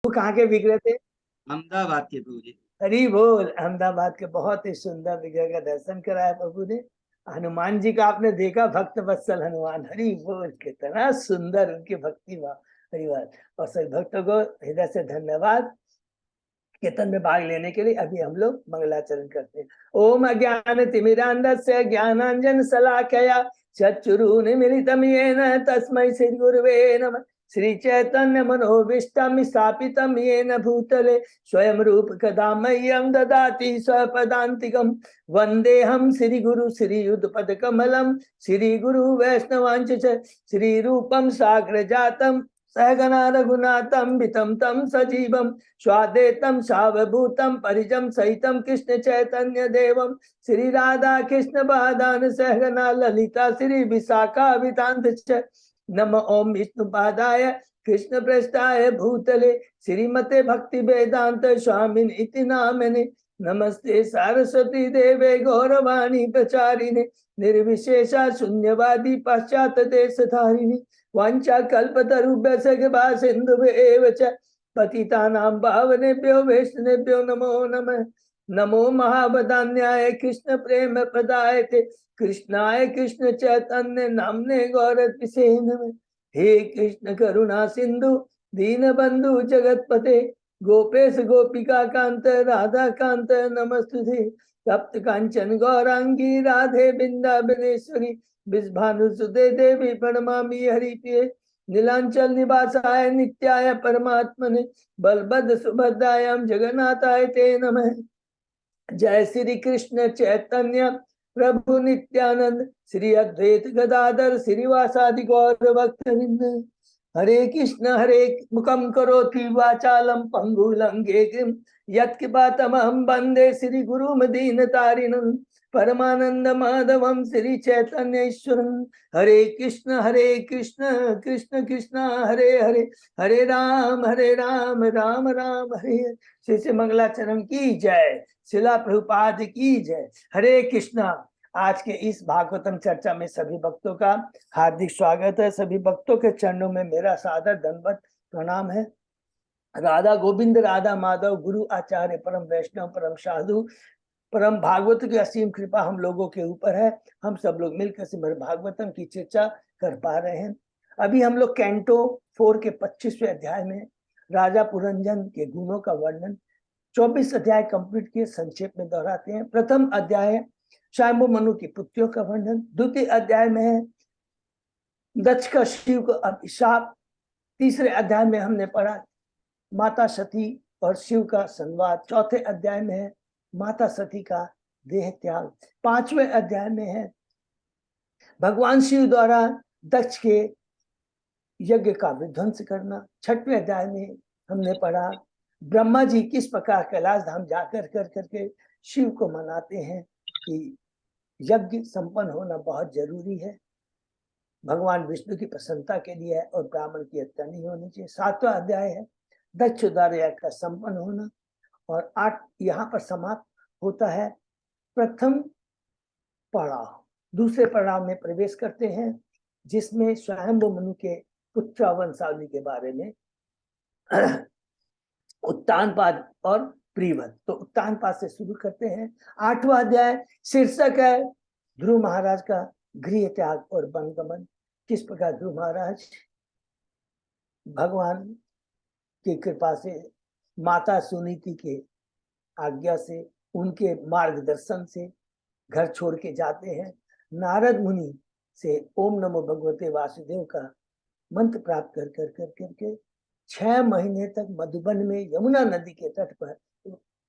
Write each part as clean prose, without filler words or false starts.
वो कहाँ के विग्रह थे? अहमदाबाद के प्रभु जी। हरि बोल। अहमदाबाद के बहुत ही सुंदर विग्रह का दर्शन कराया प्रभु ने। हनुमान जी का आपने देखा, भक्त वत्सल हनुमान, हरि बोल, कितना सुंदर उनकी भक्ति भाव। हरि बोल। और सभी भक्तों को हृदय से धन्यवाद कीर्तन में भाग लेने के लिए। अभी हम लोग मंगलाचरण करते हैं। ओम अज्ञान तिमिरांधस्य ज्ञानांजन शलाकया चक्षुरुन्मीलितं येन तस्मै श्री गुरुवे नमः। श्री चैतन्य मनोभीष्टं स्थापितं येन भूतले स्वयं रूप कदा मह्यं ददाति स्वपदान्तिकं। वन्देऽहं श्री गुरु श्री युगपद कमलं श्री गुरु वैष्णवांच श्री रूपं साग्र जातं सहगना रघुनाथं वितं तं सजीवं स्वादेतं सावभूतं परिजं सहितं कृष्ण चैतन्य देवं श्री राधा कृष्ण बादान सहगना ललिता श्री विशाखा वितांत नम ओम विष्णुपादाय कृष्ण पृष्ठाय भूतले श्रीमते भक्ति वेदांत स्वामिन इति नामने। नमस्ते सरस्वती देवे गौरवाणी प्रचारिणे निर्विशेषा शून्यवादी पाश्चात देश धारिणी वांछा कल्पतरुभ्यश्च कृपा सिन्धुभ्येव च पतितानां पावनेभ्यो वैष्णवेभ्यो नमो नमः। नमो महावदान्याय कृष्ण प्रेम प्रदायते कृष्णाय कृष्ण चैतन्य नामने गौरतिसे नमः। हे कृष्ण करुणा सिंधु दीन बंधु जगतपते गोपेश गोपिका कांत राधा कांत नमस्तुते। तप्त कांचन गौरांगी राधे बिंदाबनेश्वरी विषभानुसुते देवी प्रणमामि हरिप्रिये। नीलांचल निवासाय नित्याय परमात्मने बलभद्र सुभद्रायां जगन्नाथाय ते नमः। जय श्री कृष्ण चैतन्य प्रभु नित्यानंद श्री अद्वैत गदाधर श्रीवासादि गौर भक्तवृंद। हरे मुखम करोति वाचालम पंगुलंगे यत्कृपातमहं वंदे श्री गुरुम दीनतारिणं परमानंद माधवम श्री चैतन्य ईश्वरं। हरे कृष्ण कृष्ण कृष्ण हरे हरे हरे राम राम राम हरे हरे। श्री मंगलाचरण की जय। शिला प्रभुपाद की जय। हरे कृष्णा। आज के इस भागवतम चर्चा में सभी भक्तों का हार्दिक स्वागत है। सभी भक्तों के चरणों में मेरा सादर दंडवत प्रणाम है। राधा गोविंद राधा माधव गुरु आचार्य परम वैष्णव परम साधु परम भागवत की असीम कृपा हम लोगों के ऊपर है। हम सब लोग मिलकर श्रीमद् भागवतम की चर्चा कर पा रहे हैं। अभी हम लोग कैंटो 4 के 25वें अध्याय में राजा पुरंजन के गुणों का वर्णन 24 अध्याय कंप्लीट किए, संक्षेप में दोहराते हैं। प्रथम अध्याय स्वयंभू मनु की पुत्रियों का वर्णन, द्वितीय अध्याय में है दक्ष का शिव को अभिशाप, तीसरे अध्याय में हमने पढ़ा माता सती और शिव का संवाद, चौथे अध्याय में है माता सती का देह त्याग, पांचवें अध्याय में है भगवान शिव द्वारा दक्ष के यज्ञ का विध्वंस करना, छठवें अध्याय में हमने पढ़ा ब्रह्मा जी किस प्रकार कैलाश धाम जाकर कर करके शिव को मनाते हैं कि यज्ञ संपन्न होना बहुत जरूरी है, भगवान विष्णु की प्रसन्नता के लिए है और ब्राह्मण की हत्या नहीं होनी चाहिए। सातवां अध्याय है दक्ष द्वारा यज्ञ का संपन्न होना। और 8 यहाँ पर समाप्त होता है प्रथम पड़ाव। दूसरे पड़ाव में प्रवेश करते हैं जिसमें स्वयंभू मनु के पुत्र वंशावली के बारे में उत्तानपाद और प्रीवत। तो उत्तानपाद से शुरू करते हैं। 8वां अध्याय शीर्षक है ध्रुव महाराज का गृह त्याग और वनगमन। किस प्रकार ध्रुव महाराज भगवान की कृपा से माता सुनीति के आज्ञा से उनके मार्गदर्शन से घर छोड़ के जाते हैं। नारद मुनि से ओम नमो भगवते वासुदेव का मंत्र प्राप्त कर कर कर करके 6 महीने तक मधुबन में यमुना नदी के तट पर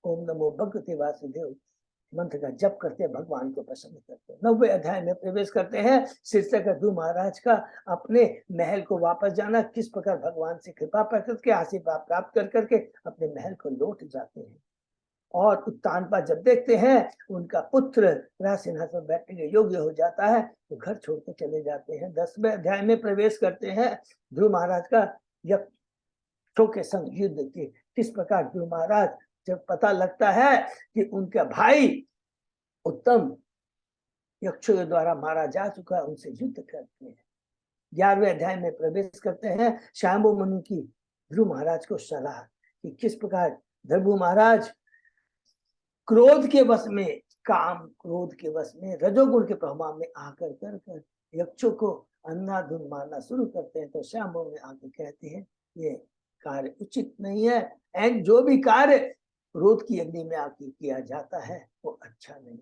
ओम नमो भगवते वासुदेव मंत्र का जप करते हैं, भगवान को प्रसन्न करते हैं। 9वें अध्याय में प्रवेश करते हैं। शीर्षक ध्रुव महाराज का अपने महल को वापस जाना, किस प्रकार भगवान से कृपा प्राप्त के आशीर्वाद प्राप्त कर करके अपने महल को लौट जाते हैं। और उत्तानपाद जब देखते हैं उनका पुत्र सिंहासन पर बैठने के योग्य हो जाता है तो घर छोड़ के चले जाते हैं। 10वें अध्याय में प्रवेश करते हैं ध्रुव महाराज का यक्षों के संग युद्ध के। किस प्रकार ध्रुव महाराज जब पता लगता है कि उनका भाई उत्तम यक्षों के द्वारा मारा जा चुका है, उनसे युद्ध करते हैं। 11वें अध्याय में प्रवेश करते हैं। स्वयंभू मनु की ध्रुव महाराज को सलाह कि किस प्रकार ध्रुव महाराज क्रोध के वश में, काम क्रोध के वश में, रजोगुण के प्रभाव में आकर कर यक्षों को अंधाधुंध मारना शुरू करते हैं। तो श्यामो में आकर कहते हैं ये कार्य उचित नहीं है, एंड जो भी कार्य क्रोध की अग्नि में आके किया जाता है वो अच्छा नहीं।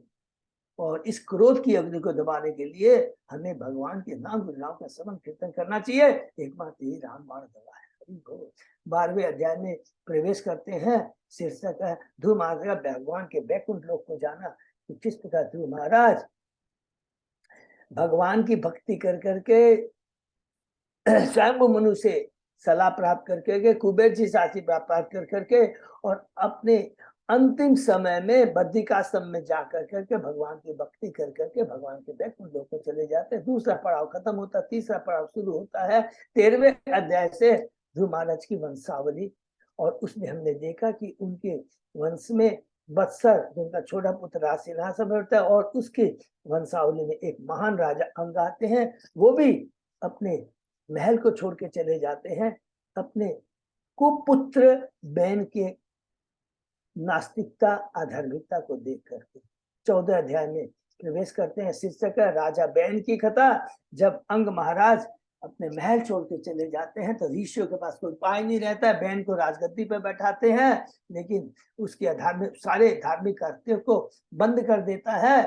और इस क्रोध की अग्नि को दबाने के लिए हमें भगवान के नाम गुणगान का श्रवण कीर्तन करना चाहिए। एकमात्र यही रामबाण दवा है। 12वें अध्याय में प्रवेश करते हैं। शीर्षक है ध्रुव महाराज का भगवान के बैकुंठ लोक को जाना, कि किस प्रकार ध्रुव महाराज भगवान की भक्ति कर करके स्वयं मनु से सलाह प्राप्त करके, कुबेर जी से आशीर्वाद प्राप्त कर करके, और अपने अंतिम समय में बद्रिकाश्रम में जा करके भगवान की भक्ति कर करके भगवान के बैकुंठ लोक को चले जाते हैं। दूसरा पड़ाव खत्म होता, तीसरा पड़ाव शुरू होता है 13वें अध्याय से ध्रुव महाराज की वंशावली। और उसमें हमने देखा कि उनके वंश में वत्सर, उनका छोटा पुत्र राज सिंहासन पर होता है, और उसके वंशावली में एक महान राजा अंग आते हैं। वो भी अपने महल को छोड़ के चले जाते हैं अपने कुपुत्र बहन के नास्तिकता, अधर्मिकता को देख करके। 14 अध्याय में प्रवेश करते हैं। शीर्षक है राजा बैन की कथा। जब अंग महाराज अपने महल छोड़ के चले जाते हैं तो ऋषियों के पास कोई उपाय नहीं रहता है। बैन को राजगद्दी पर बैठाते हैं, लेकिन उसके अधार्मिक सारे धार्मिक कर्तव्यों को बंद कर देता है,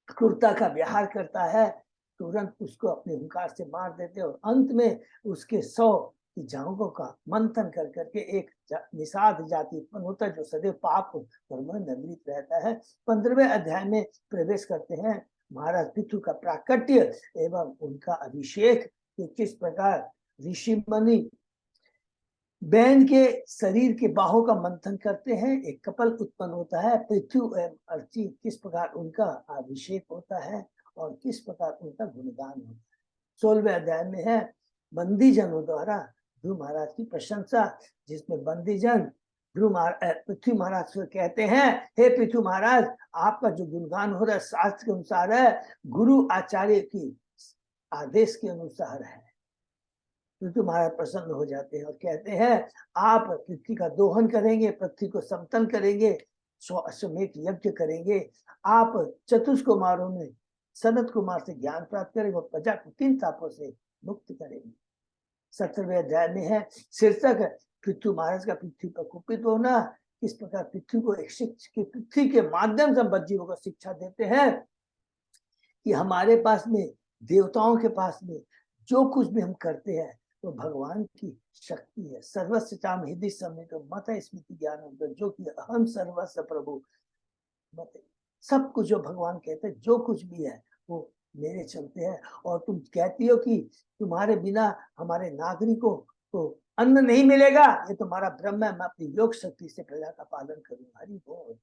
क्रूरता का व्यवहार करता है, तुरंत उसको अपने हुंकार से मार देते हैं। और अंत में उसके 100 की जांघों का मंथन कर करके एक निषाद जाति उत्पन्न होता है जो सदैव पाप कर्म में निमृत रहता है। 15वें अध्याय में प्रवेश करते हैं। महाराज पृथु का प्राकट्य एवं उनका अभिषेक, कि किस प्रकार ऋषि मुनि बैन के शरीर के बाहों का मंथन करते हैं, एक कपल उत्पन्न होता है। पृथ्वी एवं अर्ची किस प्रकार उनका अभिषेक होता है और किस प्रकार उनका गुणगान होता है। 16वें अध्याय में है बंदी जनों द्वारा ध्रुव महाराज की प्रशंसा, जिसमें बंदी जन पृथ्वी महाराज को कहते हैं, हे पृथ्वी महाराज, आपका जो गुणगान हो रहा है शास्त्र के अनुसार है, गुरु आचार्य की आदेश के अनुसार है। पृथ्वी महाराज प्रसन्न हो जाते हैं और कहते हैं आप पृथ्वी का दोहन करेंगे, पृथ्वी को समतल करेंगे, 100 अश्वमेध यज्ञ करेंगे, आप चतुष्कुमारों में सनत कुमार से ज्ञान प्राप्त करेंगे और प्रजा को 3 तापों से मुक्त करेंगे। 17वें अध्याय में है शीर्षक पृथ्वी महाराज का पृथ्वी पर कुपित होना। इस प्रकार पृथ्वी को एक शिक्षा, पृथ्वी के माध्यम से हम जीवों को शिक्षा देते हैं कि हमारे पास में, देवताओं के पास में जो कुछ भी हम करते हैं तो भगवान की शक्ति है। सर्वस्व चाम हृदय समेत मत स्मृति ज्ञान, जो कि हम सर्वस्व प्रभु मत, सब कुछ जो भगवान कहते हैं जो कुछ भी है वो मेरे चलते हैं। और तुम कहती हो कि तुम्हारे बिना हमारे नागरिकों को अन्न नहीं मिलेगा, ये तुम्हारा भ्रम है, मैं अपनी योग शक्ति से प्रजा का पालन करूंगा। हरि बोल।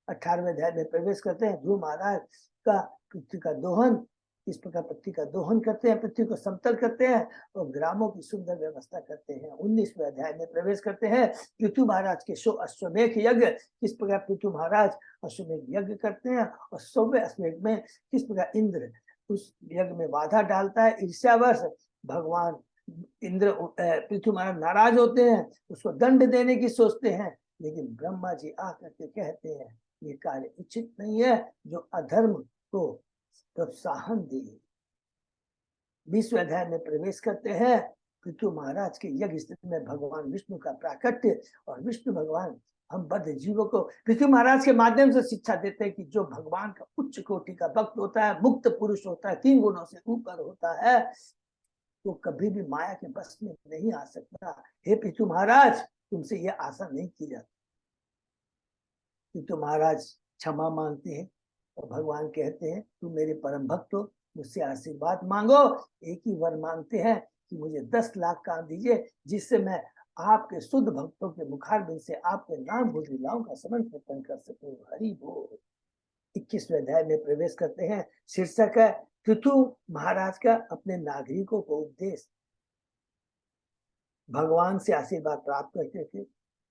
18वें अध्याय में प्रवेश करते हैं। ध्रुव महाराज का पृथ्वी का दोहन, इस प्रकार पृथ्वी का दोहन करते हैं, पृथ्वी को समतल करते हैं और ग्रामों की सुंदर व्यवस्था करते हैं। 19वें अध्याय में प्रवेश करते हैं। पृथ्वी महाराज के 100 अश्वमेध यज्ञ, किस प्रकार पृथ्वी महाराज अश्वमेध यज्ञ करते हैं और 100वें अश्वमेध में किस प्रकार इंद्र उस यज्ञ में बाधा डालता है। ईर्ष्यावश भगवान इंद्र पृथ्वी महाराज नाराज होते हैं, उसको दंड देने की सोचते हैं, लेकिन ब्रह्मा जी आकर के कहते हैं ये कार्य उचित नहीं है, जो अधर्म को प्रोत्साहन दिए। 20वें अध्याय में प्रवेश करते हैं। पृथ्वी महाराज के यज्ञ स्थिति में भगवान विष्णु का प्राकट्य, और विष्णु भगवान हम बद्ध जीवों को पृथ्वी महाराज के माध्यम से शिक्षा देते हैं कि जो भगवान का उच्च कोटि का भक्त होता है, मुक्त पुरुष होता है, 3 गुणों से ऊपर होता है, वो कभी भी माया के बस में नहीं आ सकता। हे पृथ्वी महाराज, तुमसे यह आशा नहीं की जाती। पृथ्वी महाराज क्षमा मांगते हैं और भगवान कहते हैं तुम मेरे परम भक्त हो, मुझसे आशीर्वाद मांगो। एक ही वर मांगते हैं कि मुझे 10 लाख कान दीजिए, जिससे मैं आपके शुद्ध भक्तों के मुखारबिंद से आपके नाम भूल लीलाओं का स्मरण कीर्तन कर सकूं। हरि बोल। 21वें अध्याय में प्रवेश करते हैं। शीर्षक है पृथु महाराज का अपने नागरिकों को उपदेश। भगवान से आशीर्वाद प्राप्त करते थे,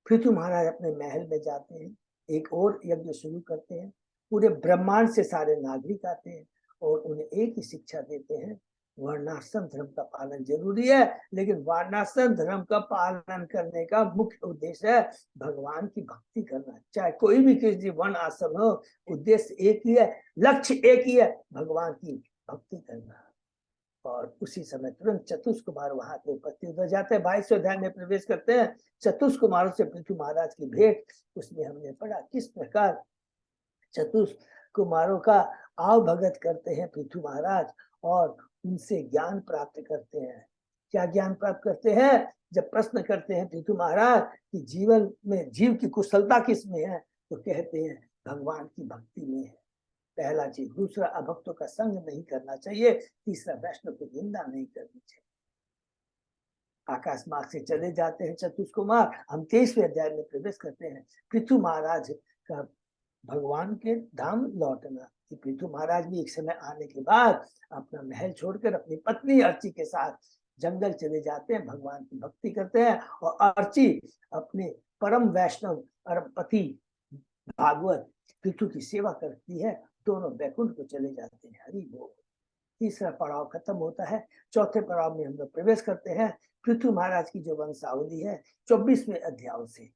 पृथु महाराज अपने महल में जाते हैं, एक और यज्ञ शुरू करते हैं। पूरे ब्रह्मांड से सारे नागरिक आते हैं और उन्हें एक ही शिक्षा देते हैं, वर्णाश्रम धर्म का पालन जरूरी है, लेकिन वर्णाश्रम धर्म का पालन करने का मुख्य उद्देश्य है भगवान की भक्ति करना। चाहे कोई भी किसी वर्ण आश्रम हो, उद्देश्य एक ही है, लक्ष्य एक ही है, भगवान की भक्ति करना। और उसी समय तुरंत चतुष्कुमार वहां पे उपस्थित हो जाते हैं। 22वें अध्याय में प्रवेश करते हैं। चतुष्कुमारों से पृथु महाराज की भेंट, उसमें हमने पढ़ा किस प्रकार चतुष्कुमारों का आव भगत करते हैं पृथु महाराज और उनसे ज्ञान प्राप्त करते हैं। क्या ज्ञान प्राप्त करते हैं? जब प्रश्न करते हैं पृथु महाराज कि जीवन में जीव की कुशलता किस में है, तो कहते हैं भगवान की भक्ति में है। पहला चीज। दूसरा, अभक्तों का संग नहीं करना चाहिए। तीसरा, वैष्णव की निंदा नहीं करनी चाहिए। आकाश मार्ग से चले जाते हैं चतुष्कुमार। हम 23वें अध्याय में प्रवेश करते हैं। पृथु महाराज का भगवान के धाम लौटना। कि पृथु महाराज भी एक समय आने के बाद अपना महल छोड़कर अपनी पत्नी अर्ची के साथ जंगल चले जाते हैं, भगवान की भक्ति करते हैं। और अर्ची अपने परम वैष्णव पति भागवत पृथु की सेवा करती है। दोनों बैकुंठ को चले जाते हैं। हरि बोल। तीसरा पड़ाव खत्म होता है। चौथे पड़ाव में हम लोग प्रवेश करते हैं। पृथु महाराज की जो वंशावली है 24वें अध्याय से।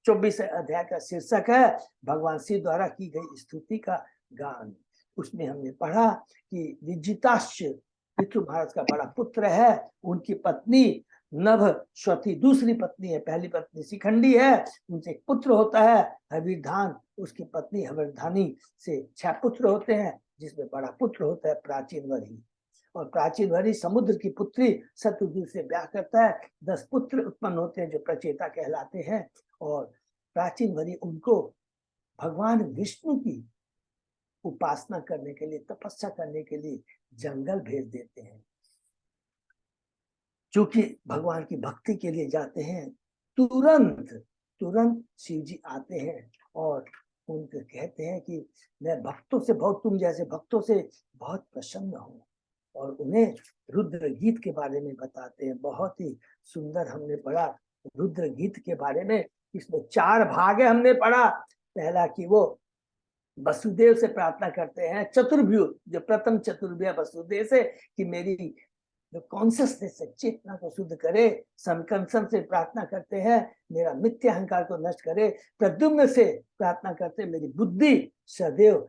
24वें अध्याय का शीर्षक है भगवान शिव द्वारा की गई स्तुति का गान। उसमें हमने पढ़ा कि विजिताश्च पृथु महाराज का बड़ा पुत्र है। उनकी पत्नी नभश्वती दूसरी पत्नी है, पहली पत्नी शिखंडी है, उनसे एक पुत्र होता है हविर्धान। उसकी पत्नी हविर्धानी से 6 पुत्र होते हैं, जिसमें बड़ा पुत्र होता है प्राचीन वरी। और प्राचीन वरी समुद्र की पुत्री शत्रुघ्न से ब्याह करता है। 10 पुत्र उत्पन्न होते हैं जो प्रचेता कहलाते हैं। और प्राचीन वरी उनको भगवान विष्णु की उपासना करने के लिए, तपस्या करने के लिए जंगल भेज देते हैं। चूंकि भगवान की भक्ति के लिए जाते हैं, तुरंत शिव जी आते हैं और उनको कहते हैं कि मैं भक्तों से बहुत, तुम जैसे भक्तों से बहुत प्रसन्न हूँ। और उन्हें रुद्र गीत के बारे में बताते हैं। बहुत ही सुंदर हमने पढ़ा रुद्र गीत के बारे में। इसमें 4 भाग है हमने पढ़ा। पहला कि वो वसुदेव से प्रार्थना करते हैं, चतुर्भुज जो प्रथम चतुर्भुज वसुदेव से कि मेरी जो कॉन्शियसनेस है, चेतना को शुद्ध करे। संकंसन से प्रार्थना करते हैं मेरा मिथ्या अहंकार को नष्ट करे। प्रद्युम्न से प्रार्थना करते हैं मेरी बुद्धि सदैव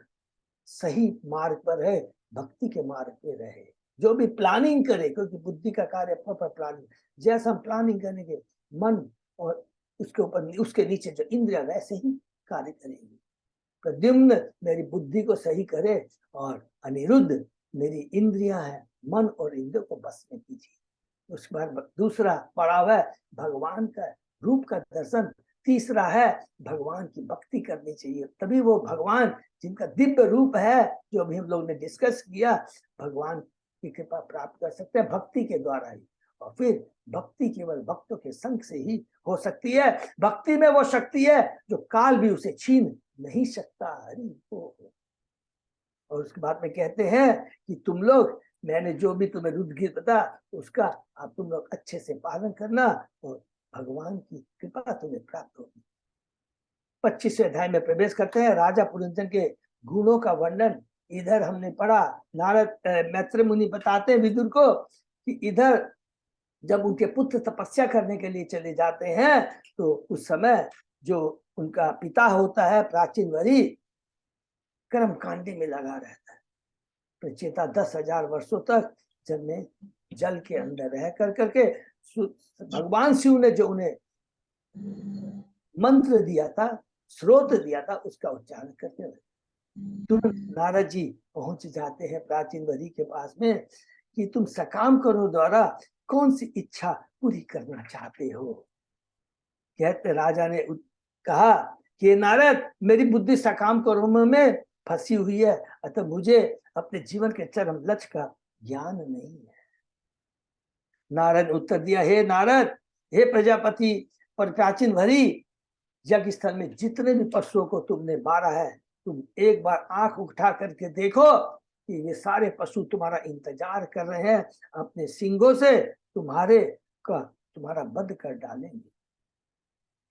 सही मार्ग पर है, भक्ति के मार्ग पे रहे। जो भी प्लानिंग करे, क्योंकि बुद्धि का कार्य प्रॉपर प्लानिंग, जैसा हम प्लानिंग करेंगे मन और उसके ऊपर उसके नीचे जो इंद्रिया वैसे ही कार्य करेंगी। प्रद्युम्न मेरी बुद्धि को सही करे और अनिरुद्ध मेरी इंद्रियां है, मन और इंद्रियों को बस में कीजिए। उसके बाद दूसरा पड़ाव है भगवान का रूप का दर्शन। तीसरा है भगवान की भक्ति करनी चाहिए, तभी वो भगवान जिनका दिव्य रूप है, जो अभी हम लोग ने डिस्कस किया, भगवान की कृपा प्राप्त कर सकते हैं भक्ति के द्वारा ही। और फिर भक्ति केवल भक्तों के संग से ही हो सकती है। भक्ति में वो शक्ति है जो काल भी उसे छीन नहीं सकता। हरि बोल। और उसके बाद में कहते हैं कि तुम लोग, मैंने जो भी तुम्हें रुद्र गीत बता उसका आप तुम लोग अच्छे से पालन करना और भगवान की कृपा तुम्हें प्राप्त होगी। 25वें अध्याय में प्रवेश करते हैं। राजा पुरंजन के गुणों का वर्णन इधर हमने पढ़ा। नारद मैत्र मुनि बताते हैं विदुर को कि इधर जब उनके पुत्र तपस्या करने के लिए चले जाते हैं तो उस समय जो उनका पिता होता है प्राचीन वरी कर्म कांडे में लगा रहता है। प्रचेता 10,000 वर्षों तक जल में, जल के अंदर रह करके भगवान शिव ने जो उन्हें मंत्र दिया था, स्रोत दिया था, उसका उच्चारण करते हुए तुरंत नारद जी पहुंच जाते हैं प्राचीन वरी के पास में कि तुम सकाम करो द्वारा कौन सी इच्छा पूरी करना चाहते हो। कहते राजा ने कहा कि नारद मेरी बुद्धि सकाम कर्मों में फंसी हुई है, अतः मुझे अपने जीवन के चरम लक्ष्य का ज्ञान नहीं है। नारद उत्तर दिया, हे नारद, हे प्रजापति पर प्राचीन वरी, यज्ञ स्थल में जितने भी पशुओं को तुमने मारा है, तुम एक बार आंख उठा करके देखो कि ये सारे पशु तुम्हारा इंतजार कर रहे हैं, अपने सिंगों से तुम्हारा वध कर डालेंगे।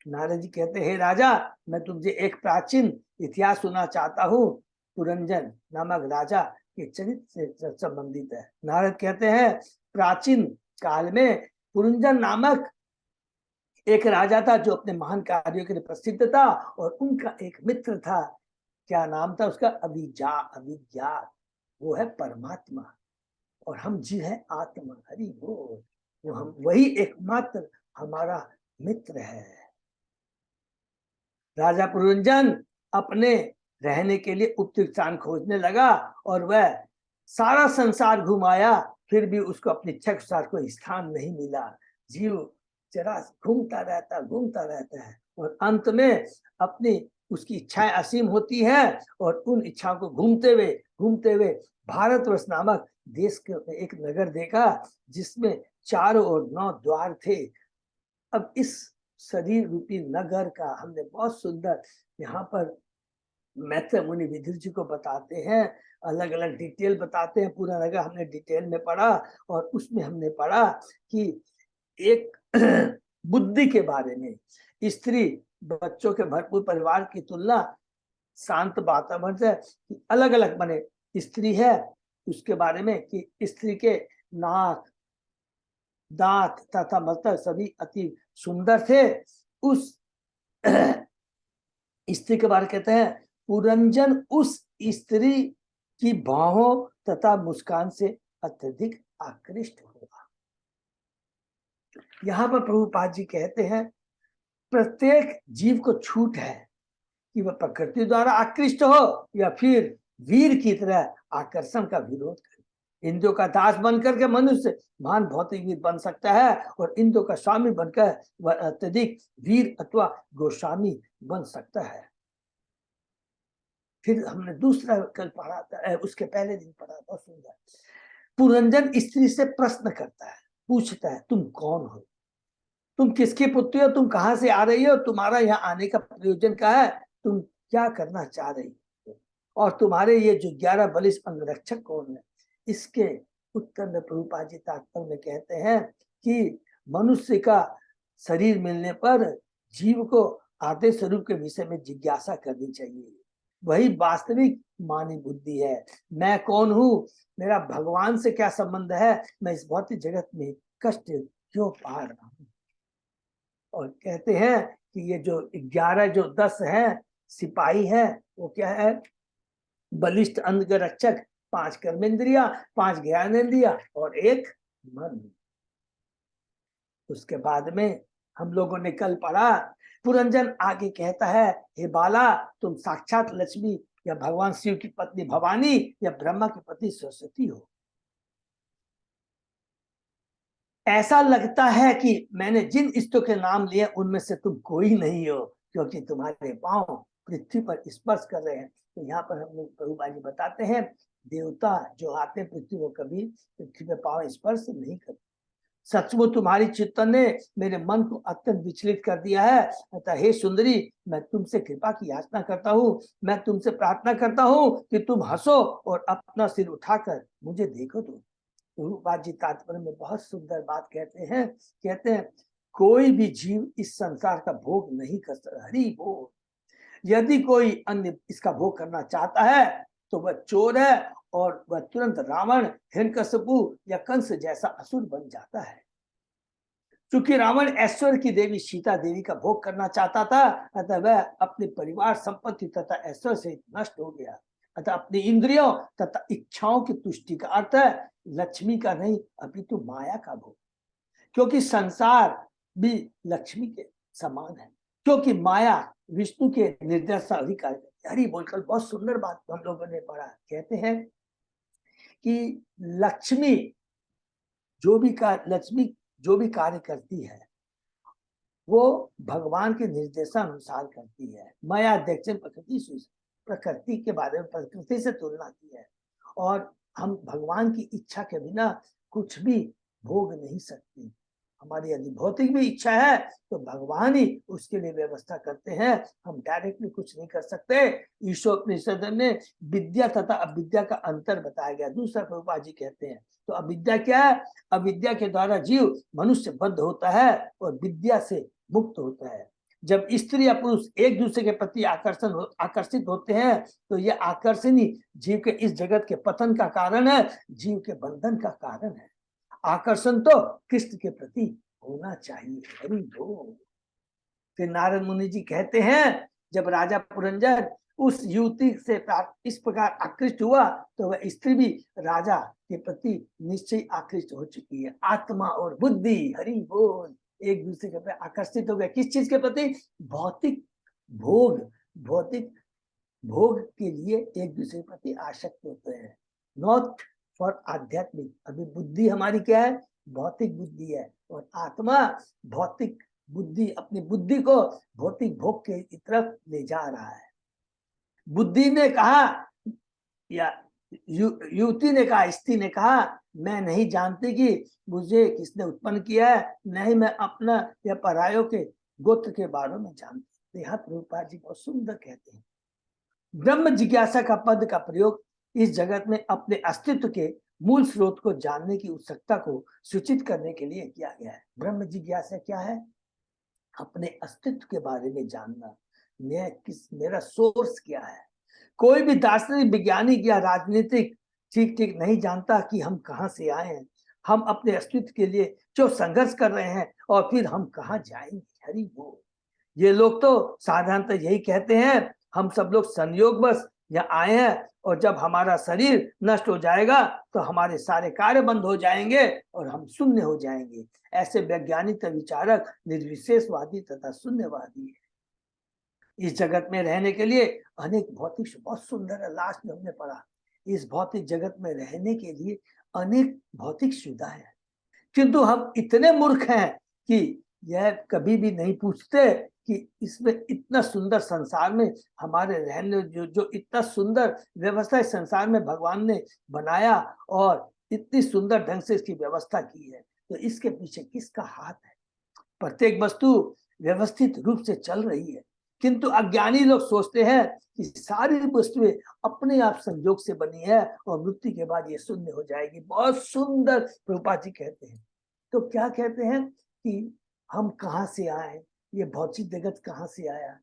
नारद जी कहते, हे राजा, मैं तुमसे एक प्राचीन इतिहास सुना चाहता हूँ। पुरंजन नामक राजा के चरित्र से संबंधित है। नारद कहते हैं प्राचीन काल में पुरंजन नामक एक राजा था जो अपने महान कार्यों के लिए प्रसिद्ध था, और उनका एक मित्र था। क्या नाम था उसका? अभिजा, अभिज्ञा। वो है परमात्मा और हम जीव है आत्मा। हरि बोल। वो हम वही एकमात्र हमारा मित्र है। राजा पुरंजन अपने रहने के लिए उपयुक्त स्थान खोजने लगा और वह सारा संसार घुमाया, फिर भी उसको अपनी इच्छा के अनुसार कोई स्थान नहीं मिला। जीव जरा घूमता रहता है और अंत में अपनी उसकी इच्छाएं असीम होती है, और उन इच्छाओं को घूमते हुए भारतवर्ष नामक देश के एक नगर देखा जिसमें चारों ओर 9 द्वार थे। अब इस शरीर रूपी नगर का हमने बहुत सुंदर यहाँ पर मैत्र मुनि विदुर जी को बताते हैं, अलग अलग डिटेल बताते हैं। पूरा नगर हमने डिटेल में पढ़ा, और उसमें हमने पढ़ा कि एक बुद्धि के बारे में, स्त्री बच्चों के भरपूर परिवार की तुलना शांत वातावरण से अलग अलग बने स्त्री है, उसके बारे में कि स्त्री के नाक, दांत तथा मस्तक सभी अति सुंदर थे। उस स्त्री के बारे कहते हैं पुरंजन उस स्त्री की बाहों तथा मुस्कान से अत्यधिक आकृष्ट हुआ। यहाँ पर प्रभुपाद जी कहते हैं प्रत्येक जीव को छूट है कि वह प्रकृति द्वारा आकृष्ट हो या फिर वीर की तरह आकर्षण का विरोध करे। इंद्रियों का दास बनकर के मनुष्य महान भौतिक वीर बन सकता है, और इंद्रियों का स्वामी बनकर वह अत्यधिक वीर अथवा गोस्वामी बन सकता है। फिर हमने दूसरा कल पढ़ा था, उसके पहले दिन पढ़ा, बहुत सुंदर। पुरंजन स्त्री से प्रश्न करता है, पूछता है तुम कौन हो, तुम किसकी पुत्री हो, तुम कहां से आ रही हो, तुम्हारा यहाँ आने का प्रयोजन क्या है, तुम क्या करना चाह रही हो, और तुम्हारे ये जो 11 बलिष्ठ अंगरक्षक कौन है। इसके उत्तर में प्रभुपाद जी तात्पर्य में कहते हैं कि मनुष्य का शरीर मिलने पर जीव को आदि स्वरूप के विषय में जिज्ञासा करनी चाहिए। वही वास्तविक मानी बुद्धि है। मैं कौन हूँ, मेरा भगवान से क्या संबंध है, मैं इस भौतिक जगत में कष्ट क्यों पा रहा हूँ। और कहते हैं कि ये जो 11 जो 10 है सिपाही है, वो क्या है, बलिष्ठ अंग रक्षक, 5 कर्मेंद्रिया, 5 ज्ञानेंद्रिया और 1 मन। उसके बाद में हम लोगों ने कल पढ़ा, पुरंजन आगे कहता है हे बाला, तुम साक्षात लक्ष्मी या भगवान शिव की पत्नी भवानी या ब्रह्मा की पत्नी सरस्वती हो। ऐसा लगता है कि मैंने जिन इष्टों के नाम लिए उनमें से तुम कोई नहीं हो, क्योंकि तुम्हारे पांव पृथ्वी पर स्पर्श कर रहे हैं। तो यहाँ पर हम लोग प्रभुपाद जी बताते हैं देवता जो आते हैं पृथ्वी को कभी पृथ्वी पर पांव स्पर्श नहीं करते। सचमुच तुम्हारी चिंतन ने मेरे मन को अत्यंत विचलित कर दिया है, अतः हे सुंदरी, मैं तुमसे कृपा की याचना करता हूँ, मैं तुमसे प्रार्थना करता हूँ कि तुम हंसो और अपना सिर उठाकर मुझे देखो। तो प्रभुपाद जी तात्पर्य में बहुत सुंदर बात कहते हैं कोई भी जीव इस संसार का भोग नहीं कर सकता। हरि बोल। यदि कोई अन्य इसका भोग करना चाहता है तो वह चोर है, और वह तुरंत रावण, हिरण्यकशिपु या कंस जैसा असुर बन जाता है। क्योंकि रावण ऐश्वर्य की देवी सीता देवी का भोग करना चाहता था, अतः वह अपने परिवार, संपत्ति तथा ऐश्वर्य से नष्ट हो गया। अतः अपनी इंद्रियों तथा इच्छाओं की तुष्टि का अर्थ है लक्ष्मी का नहीं अपितु माया का भोग, क्योंकि संसार भी लक्ष्मी के समान है, क्योंकि माया विष्णु के निर्देश अधिकार। हरि बोलकर बहुत सुंदर बात हम लोगों ने पढ़ा। कहते हैं कि लक्ष्मी जो भी कार्य करती है वो भगवान के निर्देशानुसार करती है। माया अध्यक्ष प्रकृति के बारे में प्रकृति से तुलना की है, और हम भगवान की इच्छा के बिना कुछ भी भोग नहीं सकते। हमारी यदि भौतिक भी इच्छा है तो भगवान ही उसके लिए व्यवस्था करते हैं, हम डायरेक्टली कुछ नहीं कर सकते। ईशोपनिषद में विद्या तथा अविद्या का अंतर बताया गया। दूसरा प्रभुपाद जी कहते हैं तो अविद्या क्या है, अविद्या के द्वारा जीव मनुष्य बद्ध होता है और विद्या से मुक्त होता है। जब स्त्री या पुरुष एक दूसरे के प्रति आकर्षित होते हैं तो यह आकर्षण ही जीव के इस जगत के पतन का कारण है, जीव के बंधन का कारण है। आकर्षण तो कृष्ण के प्रति होना चाहिए। हरि बोल। फिर नारद मुनि जी कहते हैं, जब राजा पुरंजर उस युवती से इस प्रकार आकृष्ट हुआ तो वह स्त्री भी राजा के प्रति निश्चय आकृष्ट हो चुकी है। आत्मा और बुद्धि, हरि बोल, एक दूसरे के प्रति आकर्षित हो गए। किस चीज के प्रति? भौतिक भोग, भौतिक भोग के लिए एक दूसरे के प्रति आसक्त होते हैं, नॉट फॉर आध्यात्मिक। अभी बुद्धि हमारी क्या है? भौतिक बुद्धि है, और आत्मा भौतिक बुद्धि, अपनी बुद्धि को भौतिक भोग के तरफ ले जा रहा है। बुद्धि ने कहा या युवती ने कहा, स्त्री ने कहा, मैं नहीं जानती कि मुझे किसने उत्पन्न किया है, नहीं मैं अपना या परायों के गोत्र के बारे में जानती। यहाँ प्रभुपाद जी बहुत सुंदर कहते हैं, ब्रह्म जिज्ञासा का पद का प्रयोग इस जगत में अपने अस्तित्व के मूल स्रोत को जानने की उत्सुकता को सूचित करने के लिए किया गया है। ब्रह्म जिज्ञासा क्या है? अपने अस्तित्व के बारे में जानना, मेरा सोर्स क्या है। कोई भी दार्शनिक, वैज्ञानिक या राजनीतिक ठीक नहीं जानता कि हम कहाँ से आए हैं, हम अपने अस्तित्व के लिए क्यों संघर्ष कर रहे हैं और फिर हम कहाँ जाएंगे। हरि बोल। ये लोग तो साधारणतः यही कहते हैं, हम सब लोग संयोगवश यहाँ आए हैं और जब हमारा शरीर नष्ट हो जाएगा तो हमारे सारे कार्य बंद हो जाएंगे और हम शून्य हो जाएंगे। ऐसे वैज्ञानिक विचारक निर्विशेषवादी तथा शून्यवादी है। इस जगत में रहने के लिए अनेक भौतिक, बहुत सुंदर है, लास्ट में हमने पढ़ा, इस भौतिक जगत में रहने के लिए अनेक भौतिक सुविधाएं हैं, किंतु हम इतने मूर्ख हैं कि यह कभी भी नहीं पूछते कि इसमें इतना सुंदर संसार में हमारे रहने जो इतना सुंदर व्यवस्था इस संसार में भगवान ने बनाया और इतनी सुंदर ढंग से इसकी व्यवस्था की है, तो इसके पीछे किसका हाथ है? प्रत्येक वस्तु व्यवस्थित रूप से चल रही है, किंतु अज्ञानी लोग सोचते हैं कि सारी वस्तुएं अपने आप संयोग से बनी है और मृत्यु के बाद ये शून्य हो जाएगी। बहुत सुंदर प्रभुपाद जी कहते हैं। तो क्या कहते हैं कि हम कहाँ से आए, ये भौतिक जगत कहाँ से आया,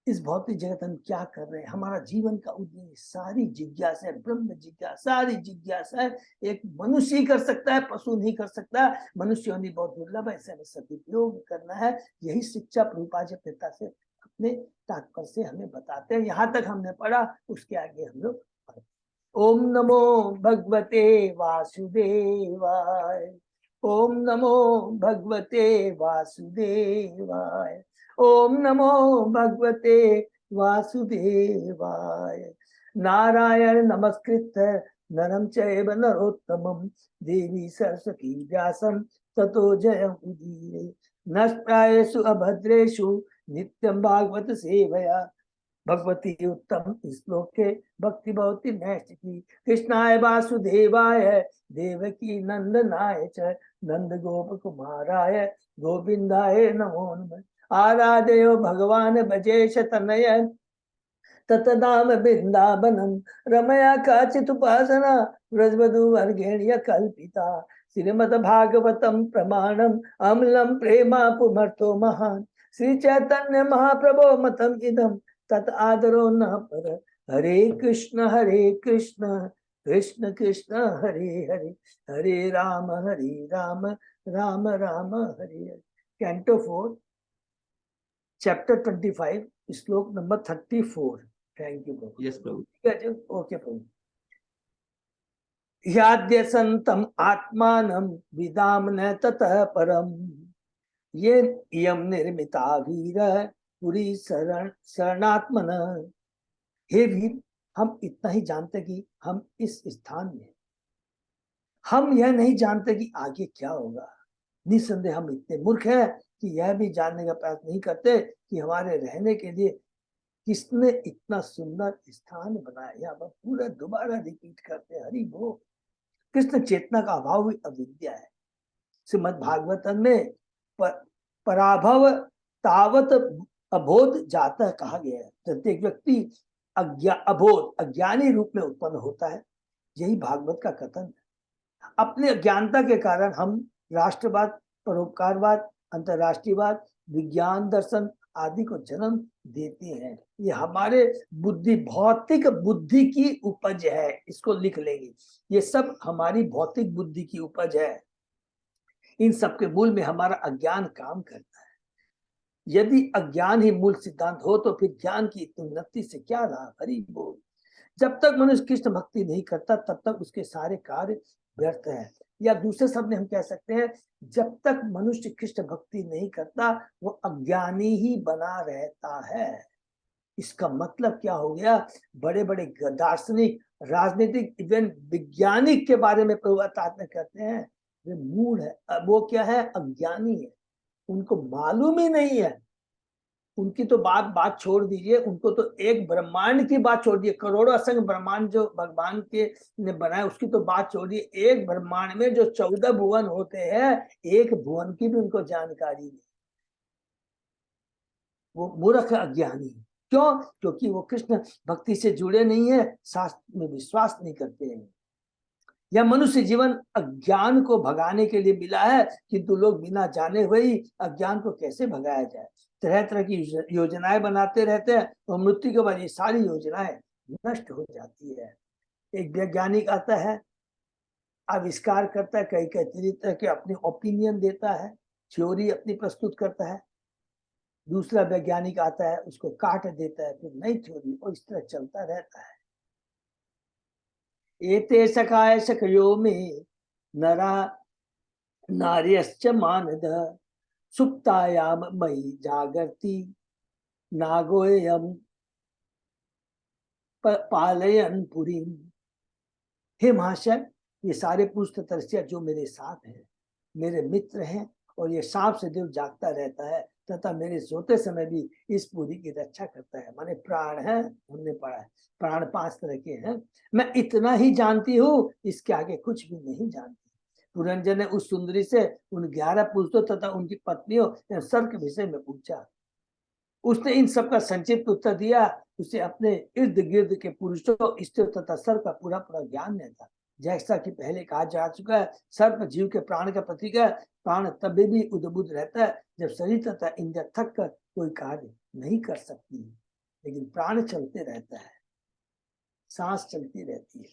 इस भौतिक जगत हम क्या कर रहे हैं, हमारा जीवन का उद्देश्य, सारी जिज्ञासा है, ब्रह्म जिज्ञासा, सारी जिज्ञासा है। एक मनुष्य ही कर सकता है, पशु नहीं कर सकता। मनुष्य होनी बहुत दुर्लभ है, ऐसे हमें सदुपयोग करना है। यही शिक्षा प्रभुपाद जी पिता से अपने तात्पर्य से हमें बताते हैं। यहाँ तक हमने पढ़ा, उसके आगे हम लोग ओम नमो भगवते वासुदेवाय, ओम नमो भगवते वासुदेवाय, ओम नमो भगवते वासुदेवाय। नारायण नमस्कृत्य नरं चैव नरोत्तमं देवी सरस्वती व्यासं ततो जयमुदीरये। नष्टायेषु अभद्रेषु नित्यं भागवत सेवया भगवती उत्तम श्लोके भक्ति भवती नैष्ठिकी। कृष्णाय वासुदेवाय देवकी नंदनाय च नंद गोप कुमाराय गोविंदाय नमो नमः। आराधयो भगवान भजेश तनय ततदाम वृंदावनम रमया काचित उपासना व्रजवधु वर्गेण्य कल्पिता। श्रीमद् भागवतम प्रमाणम अमलम प्रेमा पुमर्थो महान। श्री चैतन्य महाप्रभो मतम इदम तत् आदरो न पर। हरे कृष्ण कृष्ण कृष्ण हरे हरे, हरे राम राम राम हरे हरे। कैंटो 4 चैप्टर 25 श्लोक नंबर 34। थैंक यू प्रभु। यस प्रभु। ठीक है जी, ओके प्रभु। याद्यसंतम आत्मानं विदाम न ततः परम, ये यम निर्मिता वीर पुरी शरणात्मन। हे वीर, हम इतना ही जानते कि हम इस स्थान में, हम यह नहीं जानते कि आगे क्या होगा। निसंदेह हम इतने मूर्ख हैं कि यह भी जानने का प्रयास नहीं करते कि हमारे रहने के लिए किसने इतना सुंदर स्थान बनाया। यहाँ पर पूरा दोबारा रिपीट करते हैं, हरि बोल। कृष्ण चेतना का अभाव भी अविद्या है। श्रीमद् भागवतम में पराभव तावत अबोध जाता कहा गया है। प्रत्येक व्यक्ति अबोध, अज्ञानी रूप में उत्पन्न होता है, यही भागवत का कथन है। अपने अज्ञानता के कारण हम राष्ट्रवाद, परोपकारवाद, अंतरराष्ट्रीयवाद, विज्ञान दर्शन आदि को जन्म देते हैं। ये हमारे बुद्धि, भौतिक बुद्धि की उपज है, इसको लिख लेंगे। ये सब हमारी भौतिक बुद्धि की उपज है। इन सब के मूल में हमारा अज्ञान काम करता है। यदि अज्ञान ही मूल सिद्धांत हो तो फिर ज्ञान की उन्नति से क्या लाभ? हरि बोल। जब तक मनुष्य कृष्ण भक्ति नहीं करता तब तक उसके सारे कार्य व्यर्थ है। या दूसरे शब्द में हम कह सकते हैं, जब तक मनुष्य कृष्ण भक्ति नहीं करता वो अज्ञानी ही बना रहता है। इसका मतलब क्या हो गया? बड़े बड़े दार्शनिक, राजनीतिक, इवन वैज्ञानिक के बारे में प्रभुपाद कहते हैं वे मूढ़ है। वो क्या है? अज्ञानी है। उनको मालूम ही नहीं है। उनकी तो बात छोड़ दीजिए, उनको तो एक ब्रह्मांड की बात छोड़ दीजिए, करोड़ों असंख्य ब्रह्मांड जो भगवान के ने बनाया उसकी तो बात छोड़िए, एक ब्रह्मांड में जो 14 भुवन होते हैं, एक भुवन की भी उनको जानकारी नहीं। वो मूर्ख अज्ञानी है। क्यों? क्योंकि वो कृष्ण भक्ति से जुड़े नहीं है, शास्त्र में विश्वास नहीं करते हैं। यह मनुष्य जीवन अज्ञान को भगाने के लिए मिला है, किंतु लोग बिना जाने हुए ही अज्ञान को कैसे भगाया जाए तरह तरह की योजनाएं बनाते रहते हैं और मृत्यु के बाद ये सारी योजनाएं नष्ट हो जाती है। एक वैज्ञानिक आता है, आविष्कार करता है, कई कई तरह के अपनी ओपिनियन देता है, थ्योरी अपनी प्रस्तुत करता है। दूसरा वैज्ञानिक आता है, उसको काट देता है, फिर नई थ्योरी, और इस तरह चलता रहता है। एते सखाय सखयो में नरा नार्यश्च मानद सुप्तायाम मयि जागर्ति नागोयम पालयन पुरी। हे महाशय, ये सारे पुरुष तपस्या जो मेरे साथ हैं, मेरे मित्र हैं, और ये सांप से देव जागता रहता है तथा मेरे सोते समय भी इस पूरी की रक्षा करता है। माने प्राण है, हमने पढ़ा है प्राण 5 तरह के हैं। मैं इतना ही जानती हूँ, इसके आगे कुछ भी नहीं जानती। पुरंजन ने उस सुंदरी से उन 11 पुरुषों तथा उनकी पत्नियों सर्क विषय में पूछा। उसने इन सब का संक्षिप्त उत्तर दिया। उसे अपने इर्द गिर्द के पुरुषों, स्त्रियों तथा सर्प का पूरा पूरा ज्ञान नहीं था। जैसा कि पहले कहा जा चुका है, सर्प जीव के प्राण का प्रतीक है। प्राण तभी भी उद्बुद्ध रहता है जब शरीर तथा इंद्रिय थक कर कोई कार्य नहीं कर सकती, लेकिन प्राण चलते रहता है, सांस चलती रहती है।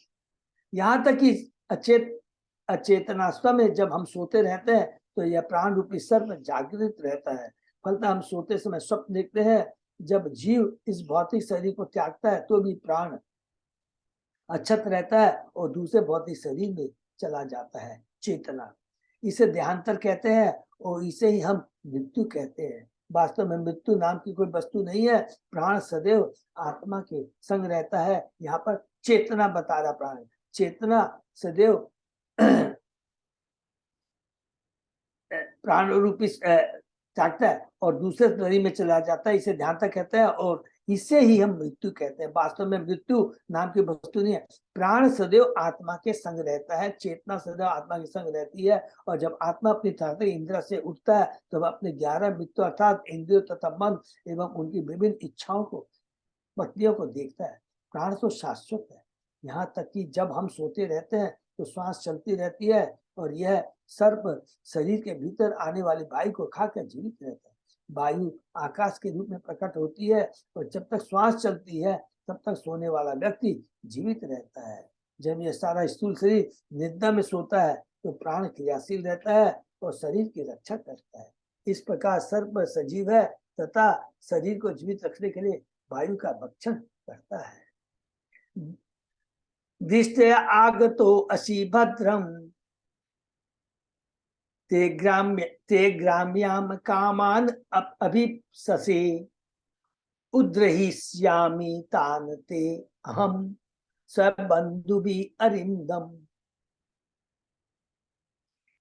यहाँ तक कि अचेतनावस्था में जब हम सोते रहते हैं तो यह प्राण रूपी सर्प जागृत रहता है। फलतः हम सोते समय स्वप्न देखते हैं। जब जीव इस भौतिक शरीर को त्यागता है तो भी प्राण अक्षत रहता है और दूसरे भौतिक शरीर में चला जाता है, चेतना। इसे देहांतर कहते हैं और इसे ही हम मृत्यु कहते हैं। वास्तव में मृत्यु नाम की कोई वस्तु नहीं है। प्राण सदैव आत्मा के संग रहता है। यहाँ पर चेतना बता रहा, प्राण चेतना सदैव प्राण रूपी जागता है और दूसरे शरीर में चला जाता है, इसे ध्यान तक कहते हैं और इसे ही हम मृत्यु कहते हैं। वास्तव में मृत्यु नाम की वस्तु नहीं है। प्राण सदैव आत्मा के संग रहता है, चेतना सदैव आत्मा के संग रहती है, और जब आत्मा अपनी तात्विक इंद्रिय से उठता है तो वह अपने 11 मित्रों अर्थात इंद्रियों तथा मन एवं उनकी विभिन्न इच्छाओं को, पत्नियों को देखता है। प्राण तो शाश्वत है। यहाँ तक कि जब हम सोते रहते हैं तो श्वास चलती रहती है और यह सर्प शरीर के भीतर आने वाली वायु को खाकर जीवित रहता है। वायु आकाश के रूप में प्रकट होती है और जब तक श्वास चलती है तब तक सोने वाला व्यक्ति जीवित रहता है। जब यह सारा स्थूल शरीर निद्रा में सोता है तो प्राण क्रियाशील रहता है और शरीर की रक्षा करता है। इस प्रकार सर्प सजीव है तथा शरीर को जीवित रखने के लिए वायु का भक्षण करता है। दृष्टया आगतो असि भद्रम ते ग्राम्याम कामान अभिप्ससे उद्रहिष्यामि तान ते अहम सबंधुभि अरिंदम।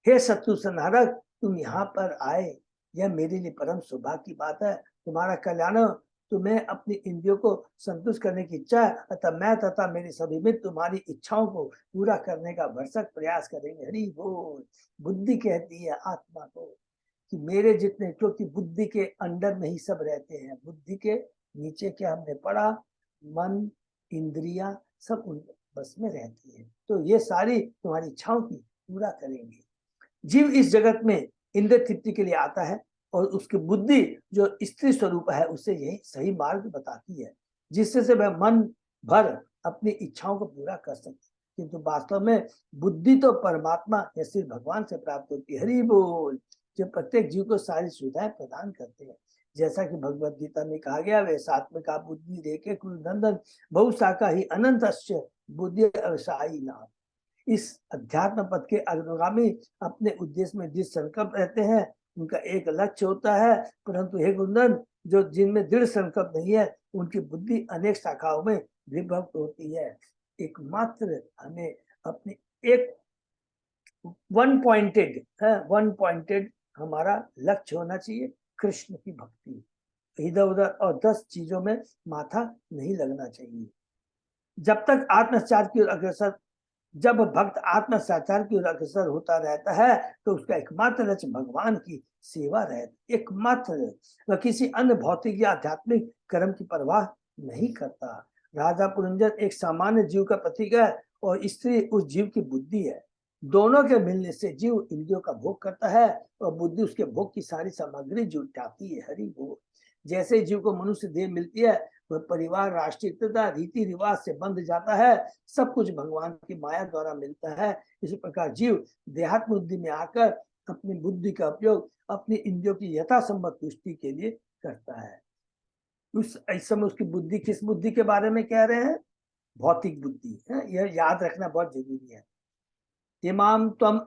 हे शत्रु संहारक, तुम यहाँ पर आए, यह मेरे लिए परम सौभाग्य की बात है। तुम्हारा कल्याण, तुम्हें अपनी इंद्रियों को संतुष्ट करने की इच्छा है, अतः मैं तथा मेरे सभी मित्र तुम्हारी इच्छाओं को पूरा करने का भरसक प्रयास करेंगे। हरि बोल। बुद्धि कहती है आत्मा को कि मेरे जितने, क्योंकि बुद्धि के अंडर में ही सब रहते हैं। बुद्धि के नीचे क्या हमने पढ़ा? मन, इंद्रिया सब उन बस में रहती है। तो ये सारी तुम्हारी इच्छाओं की पूरा करेंगे। जीव इस जगत में इंद्र तृप्ति के लिए आता है, और उसकी बुद्धि जो स्त्री स्वरूप है उसे यही सही मार्ग बताती है, जिससे से वह मन भर अपनी इच्छाओं को पूरा कर सकते। किंतु वास्तव में बुद्धि तो परमात्मा या श्री भगवान से प्राप्त होती है। हरि बोल। जो प्रत्येक जीव को सारी सुविधाएं प्रदान करते हैं, जैसा कि भगवत गीता में कहा गया, वे सात्विका बुद्धि रेखे कुलनंदन बहुशाखा ही अनंत बुद्धि अवसायी नाम। इस अध्यात्म पथ के अग्रगामी अपने उद्देश्य में जिस संकल्प रहते हैं उनका एक लक्ष्य होता है, परंतु हे गुंदन, जो जिनमें दृढ़ संकल्प नहीं है उनकी बुद्धि अनेक शाखाओं में विभक्त होती है। एकमात्र हमें अपनी एक वन पॉइंटेड हमारा लक्ष्य होना चाहिए, कृष्ण की भक्ति। इधर उधर और 10 चीजों में माथा नहीं लगना चाहिए। जब तक आत्मसाचार की ओर अग्रसर जब भक्त आत्म साचार की ओर अग्रसर होता रहता है तो उसका एकमात्र लक्ष्य भगवान की सेवा रहती। एकमात्र, वह किसी अन्य भौतिक या आध्यात्मिक कर्म की परवाह नहीं करता। राजा पुरंजन एक सामान्य जीव का प्रतीक है और स्त्री उस जीव की बुद्धि है। दोनों के मिलने से जीव इंद्रियों का भोग करता है और बुद्धि उसके भोग की सारी सामग्री जुटाती है। हरि बोल। जैसे जीव को मनुष्य देह मिलती है, वह परिवार, राष्ट्रीयता, रीति रिवाज से बंध जाता है। सब कुछ भगवान की माया द्वारा मिलता है। इसी प्रकार जीव देहात्म बुद्धि में आकर अपनी बुद्धि का उपयोग अपनी इंद्रियों की यथासंभव तुष्टि के लिए करता है। इस समय उसकी बुद्धि किस बुद्धि के बारे में कह रहे हैं? भौतिक बुद्धि है। यह याद रखना बहुत जरूरी है। इमाम त्वम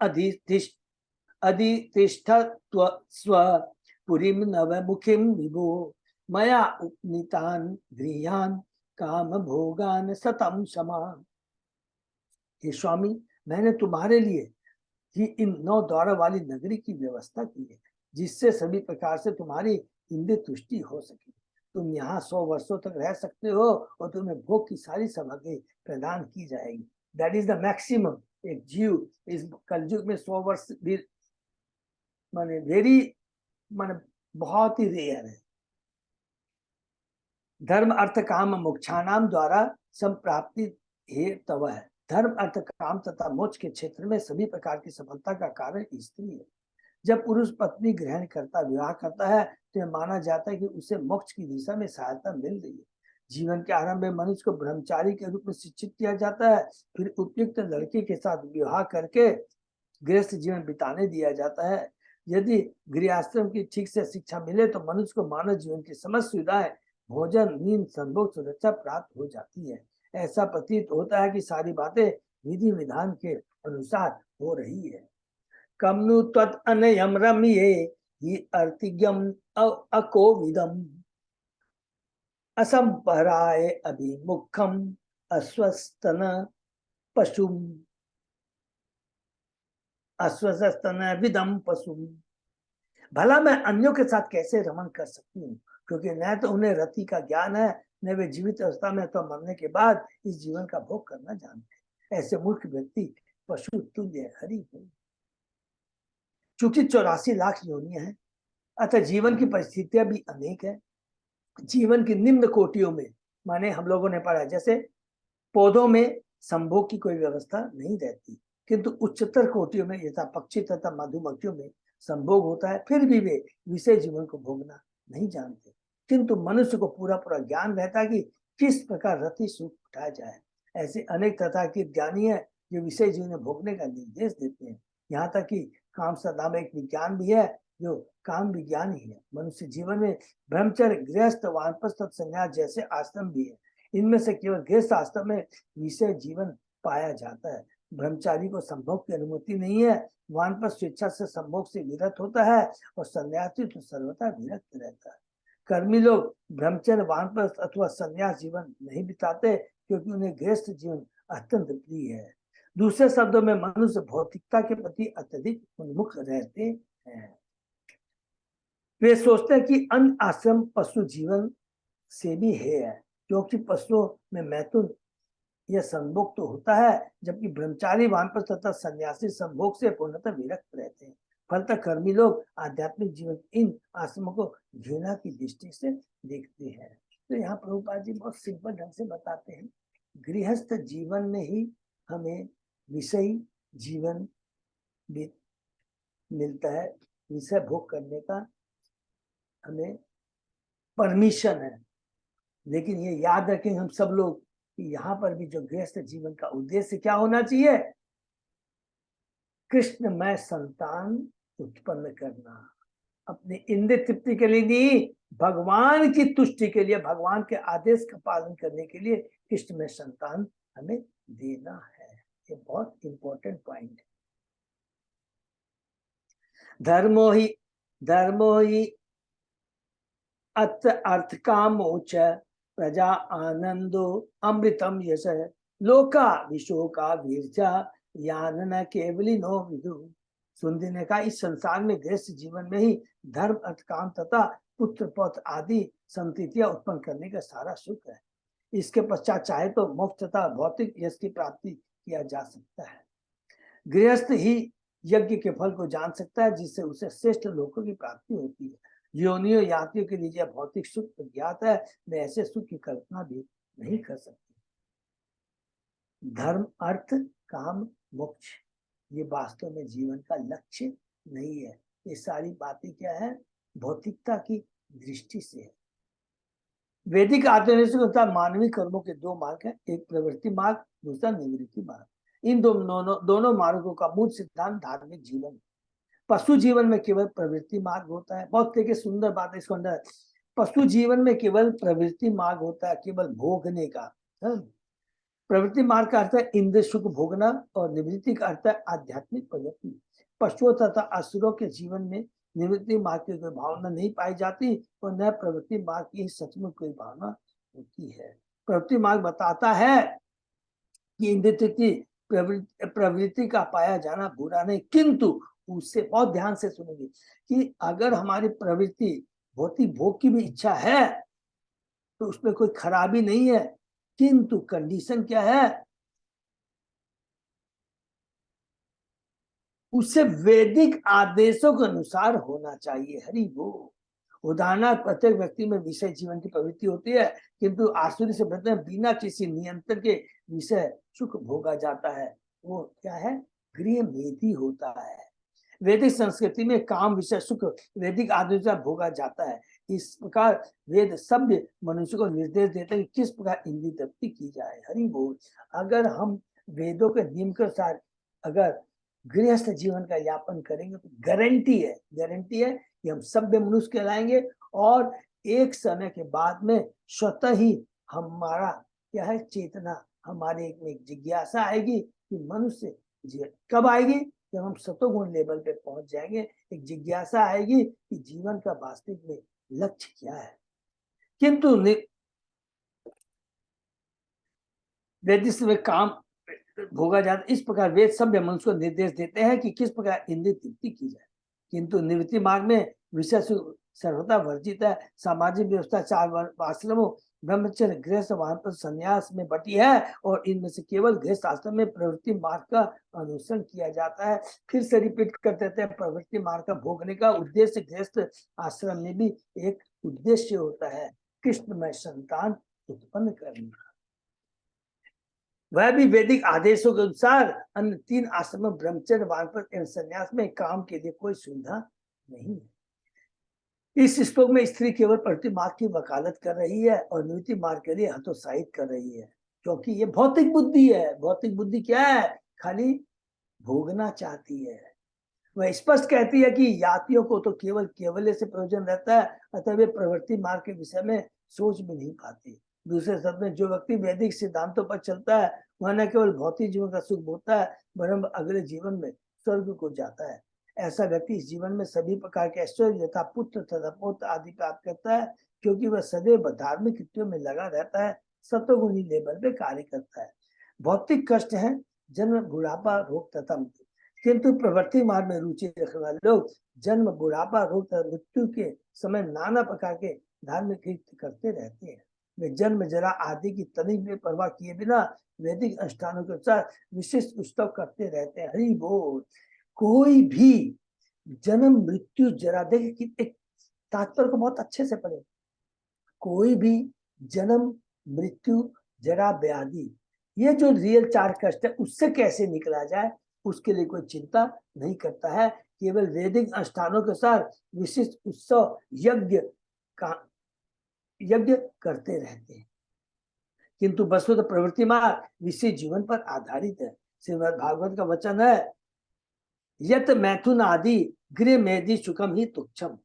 अधितिष्ठ स्व पुरीम नवमुखिम विभो मया उपनीतान गृहान काम भोगान सतम क्षमा। हे स्वामी, मैंने तुम्हारे लिए ही इन 9 द्वारों वाली नगरी की व्यवस्था की है, जिससे सभी प्रकार से तुम्हारी इंद्रिय तुष्टि हो सके। तुम यहाँ 100 वर्षों तक रह सकते हो और तुम्हें भोग की सारी सामग्री प्रदान की जाएगी। That is the maximum. एक जीव इस कलयुग में 100 वर्ष भी माने वेरी माने बहुत ही रेयर है। धर्म अर्थ काम मोक्षाणाम द्वारा संप्राप्ति हे तव है। धर्म अर्थ काम तथा मोक्ष के क्षेत्र में सभी प्रकार की सफलता का कारण स्त्री है। जब पुरुष पत्नी ग्रहण करता, विवाह करता है तो यह माना जाता है कि उसे मोक्ष की दिशा में सहायता मिल रही है। जीवन के आरंभ में मनुष्य को ब्रह्मचारी के रूप में शिक्षित किया जाता है, फिर उपयुक्त लड़के के साथ विवाह करके गृहस्थ जीवन बिताने दिया जाता है। यदि गृहस्थ्रम की ठीक से शिक्षा मिले तो मनुष्य को मानव जीवन की समस्त सुविधाएं, भोजन, नींद, संभोग, सुरक्षा प्राप्त हो जाती है। ऐसा प्रतीत होता है कि सारी बातें विधि विधान के अनुसार हो रही है। कमनु त्वत् अनयम रम्ये हि अर्तिज्ञम अकोविदम असंपराय अभिमुखम अस्वस्थन पशुम अस्वस्थन विदम पशुम। भला मैं अन्यों के साथ कैसे रमन कर सकती हूँ, क्योंकि न तो उन्हें रति का ज्ञान है, न वे जीवित अवस्था में अथवा मरने के बाद इस जीवन का भोग करना जानते। ऐसे मूर्ख व्यक्ति पशु तुल्य है। हरि बोल। चूंकि 84 लाख योनियां हैं, अतः जीवन की परिस्थितियां भी अनेक है। जीवन की निम्न कोटियों में, माने हम लोगों ने पढ़ा जैसे पौधों में संभोग की कोई व्यवस्था नहीं रहती, किंतु उच्चतर कोटियों में यथा पक्षी तथा मधुमक्खियों में संभोग होता है, फिर भी वे विषय जीवन को भोगना नहीं जानते। किंतु मनुष्य को पूरा पूरा ज्ञान रहता है कि किस प्रकार रति सुख उठाया जाए। ऐसे अनेक तथा के ज्ञानी है जो विषय जीवन भोगने का निर्देश देते हैं। यहाँ तक कि काम सदा एक विज्ञान भी है जो काम विज्ञान ही है। मनुष्य जीवन में ब्रह्मचर्य, गृहस्थ, वानप्रस्थ, संन्यास जैसे आश्रम भी है। इनमें से केवल गृहस्थ आश्रम में विषय जीवन पाया जाता है। ब्रह्मचारी को संभोग की अनुमति नहीं है। वानप्रस्थ स्वेच्छा से संभोग से विरत होता है और सन्यासी तो सर्वथा विरक्त रहता है। कर्मी लोग ब्रह्मचर्य, वानप्रस्थ अथवा संन्यास जीवन नहीं बिताते क्योंकि उन्हें गृहस्थ जीवन अत्यंत प्रिय है। दूसरे शब्दों में मनुष्य भौतिकता के प्रति अत्यधिक उन्मुख रहते हैं। वे सोचते हैं कि अन्य आश्रम पशु जीवन से भी है, क्योंकि पशुओं में मैथुन यह संभोग तो होता है, जबकि ब्रह्मचारी, वानप्रस्थ तथा सन्यासी संभोग से पूर्णतः विरक्त रहते हैं। फलतः कर्मी लोग आध्यात्मिक जीवन इन आश्रमों को घृणा की दृष्टि से देखते हैं। तो यहाँ प्रभुपाद जी बहुत सिंपल ढंग से बताते हैं, गृहस्थ जीवन में ही हमें विषयी जीवन भी मिलता है, विषय भोग करने का हमें परमिशन है। लेकिन ये याद रखें हम सब लोग कि यहाँ पर भी जो गृहस्थ जीवन का उद्देश्य क्या होना चाहिए, कृष्णमय संतान उत्पन्न करना, अपनी इंद्रिय तृप्ति के लिए नहीं, भगवान की तुष्टि के लिए, भगवान के आदेश का पालन करने के लिए कृष्णमय संतान हमें देना है। ये बहुत इंपॉर्टेंट पॉइंट है। धर्मो ही अर्थ कामोच प्रजा आनंदो अमृतम यश लोका विशोका वीर्जा यान न केवली नो विदु। सुंदर ने कहा इस संसार में गृहस्थ जीवन में ही धर्म अर्थ काम तथा पुत्र पौत्र आदि संततियां उत्पन्न करने का सारा सुख है। इसके पश्चात चाहे तो मोक्ष तथा भौतिक यश की प्राप्ति किया जा सकता है। गृहस्थ ही यज्ञ के फल को जान सकता है जिससे उसे श्रेष्ठ लोकों की प्राप्ति होती है। योनियों यात्रियों के लिए यह भौतिक सुख ज्ञात है, वे ऐसे सुख की कल्पना भी नहीं कर सकते। धर्म अर्थ काम मोक्ष ये वास्तव में जीवन का लक्ष्य नहीं है। ये सारी बातें क्या है, भौतिकता की दृष्टि से है। वैदिक आधुनिक के अनुसार मानवीय कर्मों के दो मार्ग हैं, एक प्रवृत्ति मार्ग, दूसरा निवृत्ति मार्ग। इन दोनों मार्गों का मूल सिद्धांत धार्मिक जीवन है। पशु जीवन में केवल प्रवृत्ति मार्ग होता है। बहुत देखिए सुंदर बात है इसको अंदर, पशु जीवन में केवल प्रवृत्ति मार्ग होता है, केवल भोगने का। प्रवृत्ति मार्ग का अर्थ है इंद्रिय सुख भोगना और निवृत्ति का अर्थ है आध्यात्मिक प्रगति। पशुओं तथा असुरों के जीवन में निवृत्ति मार्ग की कोई भावना नहीं पाई जाती और न प्रवृत्ति मार्ग की सचमुच कोई भावना होती है। प्रवृत्ति मार्ग बताता है कि इंद्रिय प्रवृत्ति का पाया जाना बुरा नहीं, किंतु उससे बहुत ध्यान से सुनेंगे कि अगर हमारी प्रवृत्ति भौतिक भोग की भी इच्छा है तो उसमें कोई खराबी नहीं है, किंतु कंडीशन क्या है, उसे वैदिक आदेशों के अनुसार होना चाहिए। हरि बोल। उदाहरण प्रत्येक व्यक्ति में विषय जीवन की प्रवृत्ति होती है, किंतु आसुरी से बिना किसी नियंत्रण के विषय सुख भोगा जाता है। वो क्या है, गृह मेधी होता है। वैदिक संस्कृति में काम विषय सुख वैदिक आदेश भोगा जाता है। इस प्रकार वेद सभ्य मनुष्य को निर्देश देते हैं कि किस प्रकार इंद्रिय तृप्ति की जाए। हरि बोल। अगर हम वेदों के नियम के अनुसार अगर गृहस्थ जीवन का यापन करेंगे तो गारंटी है कि हम सभ्य मनुष्य कहलाएंगे और एक समय के बाद में स्वतः ही हमारा क्या है, चेतना, हमारे में एक जिज्ञासा आएगी कि मनुष्य कब आएगी, जब हम सतोगुण लेवल पे पहुंच जाएंगे। एक जिज्ञासा आएगी कि जीवन का वास्तविक में लक्ष्य क्या है। किंतु वैदिक में काम भोगा जाता। इस प्रकार वेद सभ्य मनुष्य को निर्देश देते हैं कि किस प्रकार इंद्रिय तृप्ति की जाए, किंतु निवृत्ति मार्ग में विषय सर्वथा वर्जित है। सामाजिक व्यवस्था 4 आश्रमों ब्रह्मचर्य गृहस्थ वानप्रस्थ संन्यास में बटी है और इनमें से केवल गृहस्थ आश्रम में प्रवृत्ति मार्ग का अनुसरण किया जाता है। फिर से रिपीट कर देते हैं, प्रवृत्ति मार्ग का भोगने का उद्देश्य गृहस्थ आश्रम में भी एक उद्देश्य होता है, कृष्णमय संतान उत्पन्न करना। वह भी वैदिक आदेशों के अनुसार। अन्य 3 आश्रमों ब्रह्मचर्य वानप्रस्थ एवं संन्यास में काम के लिए कोई सुविधा नहीं है। इस श्लोक में स्त्री केवल प्रवृत्ति मार्ग की वकालत कर रही है और निवृत्ति मार्ग के लिए हतोत्साहित कर रही है, क्योंकि ये भौतिक बुद्धि है। भौतिक बुद्धि क्या है, खाली भोगना चाहती है। वह स्पष्ट कहती है कि यात्रियों को तो केवल केवल्य से प्रयोजन रहता है, अतः वे प्रवृत्ति मार्ग के विषय में सोच भी नहीं पाते। दूसरे शब्द में जो व्यक्ति वैदिक सिद्धांतों पर चलता है वह न केवल भौतिक जीवन का सुख भोगता है वरन अगले जीवन में स्वर्ग को जाता है। ऐसा व्यक्ति इस जीवन में सभी प्रकार के ऐश्वर्य यथा पुत्र तथा पौत्र आदि प्राप्त करता है, क्योंकि वह सदैव धार्मिक कृत्यों में लगा रहता है, सतोगुणी लेवल पे कार्य करता है। भौतिक कष्ट है जन्म, बुढ़ापा, रोग तथा मृत्यु, किंतु प्रवृत्ति मार्ग में रुचि रखने वाले लोग जन्म, बुढ़ापा, रोग तथा मृत्यु के समय नाना प्रकार के धार्मिक कृत्य करते रहते हैं। वे जन्म, जरा आदि की तनिक भी परवाह किए बिना वैदिक अनुष्ठानों के अनुसार विशिष्ट उत्सव करते रहते हैं। हरि बोल। कोई भी जन्म, मृत्यु, जरा, देखिए एक तात्पर्य को बहुत अच्छे से पढ़े। कोई भी जन्म, मृत्यु, जरा, व्याधि, ये जो रियल 4 कष्ट है उससे कैसे निकला जाए उसके लिए कोई चिंता नहीं करता है। केवल वैदिक अनुष्ठानों के साथ विशिष्ट उत्सव यज्ञ करते रहते हैं, किंतु वस्तुतः प्रवृत्ति मार्ग विशेष जीवन पर आधारित है। श्रीमद् भागवत का वचन है, यत मैथुन आदि गृह मेधि सुखम ही तुच्छम।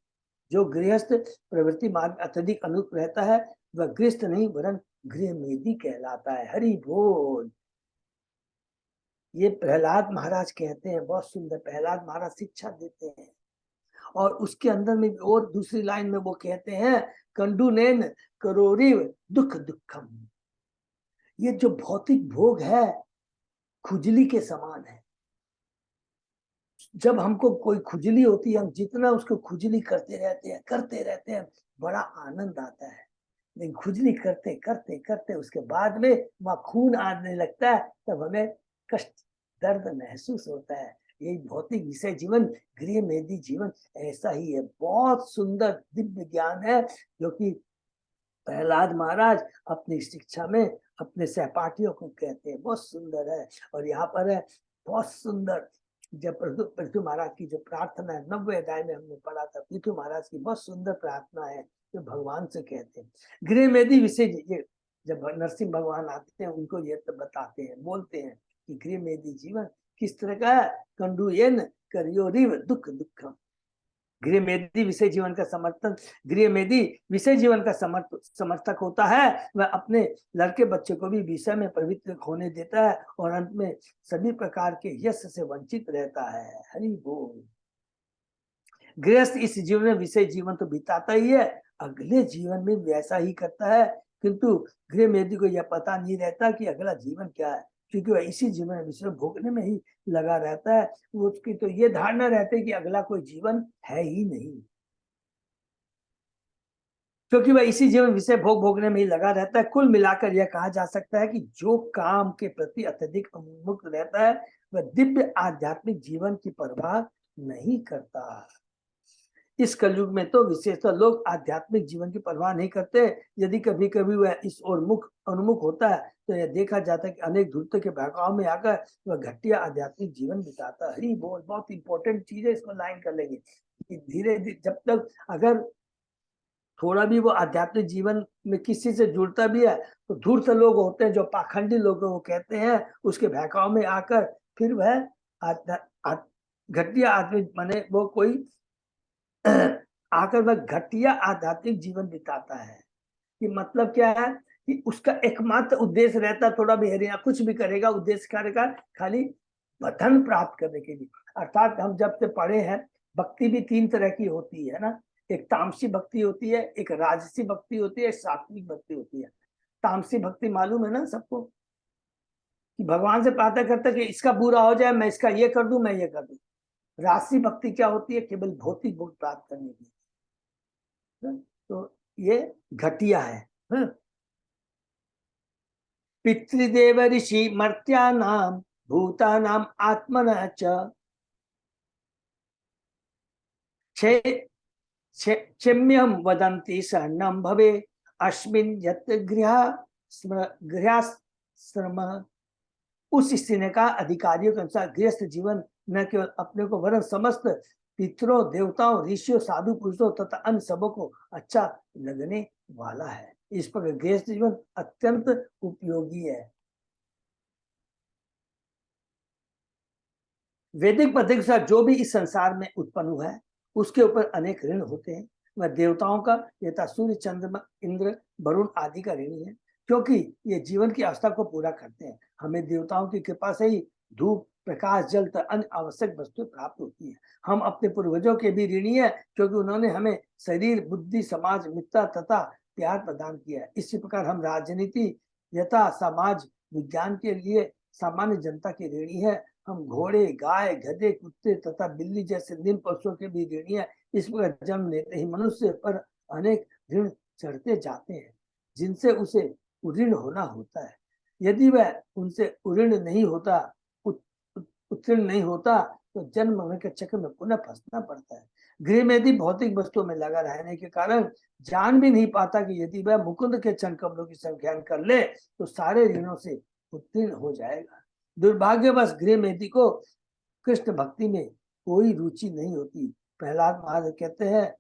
जो गृहस्थ प्रवृत्ति मार्ग अत्यधिक अनुरूप रहता है वह गृहस्थ नहीं वरन गृह मेधि कहलाता है। हरि बोल। ये प्रहलाद महाराज कहते हैं, बहुत सुंदर प्रहलाद महाराज शिक्षा देते हैं। और उसके अंदर में और दूसरी लाइन में वो कहते हैं, कंडुनेन करोरिव दुख दुखम। ये जो भौतिक भोग है खुजली के समान है। जब हमको कोई खुजली होती है, हम जितना उसको खुजली करते रहते हैं बड़ा आनंद आता है। लेकिन खुजली करते करते करते उसके बाद में वहां खून आने लगता है, तब हमें कष्ट दर्द महसूस होता है। यही भौतिक विषय जीवन, गृह मेधी जीवन ऐसा ही है। बहुत सुंदर दिव्य ज्ञान है जो कि प्रहलाद महाराज अपनी शिक्षा में अपने सहपाठियों को कहते हैं। बहुत सुंदर है। और यहाँ पर है बहुत सुंदर, जब पृथु महाराज की जो प्रार्थना है 90वें अध्याय में हमने पढ़ा था, पृथु महाराज की बहुत सुंदर प्रार्थना है जो भगवान से कहते हैं। गृह मेधी विषय, ये जब नरसिंह भगवान आते हैं उनको ये तो बताते हैं, बोलते हैं कि गृह मेधी जीवन किस तरह का है। कंडुयेन करियोरिव दुख दुखम। गृह मेधी विषय जीवन का समर्थन, गृह मेधी विषय जीवन का समर्थक होता है। वह अपने लड़के बच्चे को भी विषय में प्रवृत्त होने देता है और अंत में सभी प्रकार के यश से वंचित रहता है। हरि बोल। गृहस्थ इस जीवन में विषय जीवन तो बिताता ही है, अगले जीवन में वैसा ही करता है, किंतु गृह मेधी को यह पता नहीं रहता कि अगला जीवन क्या है, क्योंकि वह इसी जीवन में विषय भोगने में ही लगा रहता है। उसकी तो ये धारणा रहती है कि अगला कोई जीवन है ही नहीं, क्योंकि वह इसी जीवन विषय भोगने में ही लगा रहता है। कुल मिलाकर यह कहा जा सकता है कि जो काम के प्रति अत्यधिक उन्मुक्त रहता है वह दिव्य आध्यात्मिक जीवन की परवाह नहीं करता। इस कलयुग में तो विशेषतः लोग आध्यात्मिक जीवन की परवाह नहीं करते। यदि कभी कभी वह इस ओर उन्मुख होता है तो यह देखा जाता है कि अनेक धूर्तों के बहकाव में आकर वह घटिया आध्यात्मिक जीवन बिताता है। हरि बोल। बहुत इंपॉर्टेंट चीज है, इसको लाइन कर लेंगे कि धीरे धीरे जब तक अगर थोड़ा भी वो आध्यात्मिक जीवन में किसी से जुड़ता भी है तो धूर्त लोग होते हैं, जो पाखंडी लोग वो कहते हैं, उसके बहकाव में आकर फिर वह घटिया आदमी माने वो कोई आकर वह घटिया आध्यात्मिक जीवन बिताता है। कि मतलब क्या है कि उसका एकमात्र उद्देश्य रहता, थोड़ा भी हरिया कुछ भी करेगा उद्देश्य करेगा खाली धन प्राप्त करने के लिए। अर्थात हम जब से पढ़े हैं भक्ति भी तीन तरह की होती है ना, एक तामसी भक्ति होती है, एक राजसी भक्ति होती है, एक सात्विक भक्ति होती है। तामसी भक्ति मालूम है ना सबको, कि भगवान से प्रार्थना करता कि इसका बुरा हो जाए, मैं इसका ये कर दूं, मैं ये कर दूं। राशि भक्ति क्या होती है? केवल भौतिक भोग प्राप्त करने की। तो ये घटिया है। पितृदेव ऋषि मर्त्यानाम भूतानाम आत्मनः च क्षम्यम वदन्ति शरणं भवे अस्मिन् यत् गृहश्रम। उस स्थिति का अधिकारियों के अनुसार गृहस्थ जीवन न केवल अपने को वरन समस्त पितरों, देवताओं, ऋषियों, साधु पुरुषों तथा अन्य सबों को अच्छा लगने वाला है। इस प्रकार गृहस्थ जीवन अत्यंत उपयोगी है। वैदिक पद्धति के साथ जो भी इस संसार में उत्पन्न हुआ है उसके ऊपर अनेक ऋण होते हैं। वह देवताओं का यथा सूर्य, चंद्रमा, इंद्र, वरुण आदि का ऋण है, क्योंकि ये जीवन की अवस्था को पूरा करते हैं। हमें देवताओं की कृपा से ही धूप, प्रकाश, जल तथा अन्य आवश्यक वस्तुएं प्राप्त होती है। हम अपने पूर्वजों के भी ऋणी है, क्योंकि उन्होंने हमें शरीर, बुद्धि, समाज, मित्रता तथा प्यार प्रदान किया है। इसी प्रकार हम राजनीति यथा समाज विज्ञान के लिए सामान्य जनता के ऋणी है। हम घोड़े, गाय, गधे, कुत्ते तथा बिल्ली जैसे निम्न पशुओं के भी ऋणी है। इस प्रकार जन्म लेते ही मनुष्य पर अनेक ऋण चढ़ते जाते हैं जिनसे उसे उऋण होना होता है। यदि वह उनसे उऋण नहीं होता, उत्तीर्ण नहीं होता तो जन्म मरण के चक्र में पुनः फंसना पड़ता है। गृह में भी भौतिक वस्तुओं में लगा रहने के कारण जान भी नहीं पाता कि यदि वह मुकुंद के चरण कमलों की संख्या कर ले तो सारे ऋणों से उत्तीर्ण हो जाएगा। दुर्भाग्यवश गृह मेधी को कृष्ण भक्ति में कोई रुचि नहीं होती। प्रहलाद महाराज कहते हैं,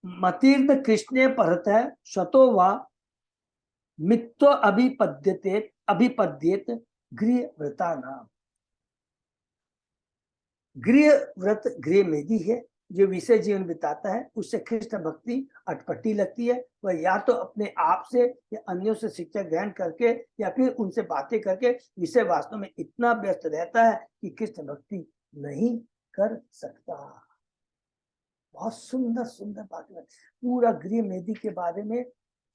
मतीर्थ कृष्णे परत है शतो वा मित्व अभिपद्येत गृह व्रता नाम। गृह व्रत गृह मेदी है, जो विषय जीवन बिताता है, उससे कृष्ण भक्ति अटपटी लगती है। वह या तो अपने आप से या अन्यों से शिक्षा ग्रहण करके या फिर उनसे बातें करके विषय वास्तव में इतना व्यस्त रहता है कि कृष्ण भक्ति नहीं कर सकता। बहुत सुंदर सुंदर बात है। पूरा गृह मेदी के बारे में,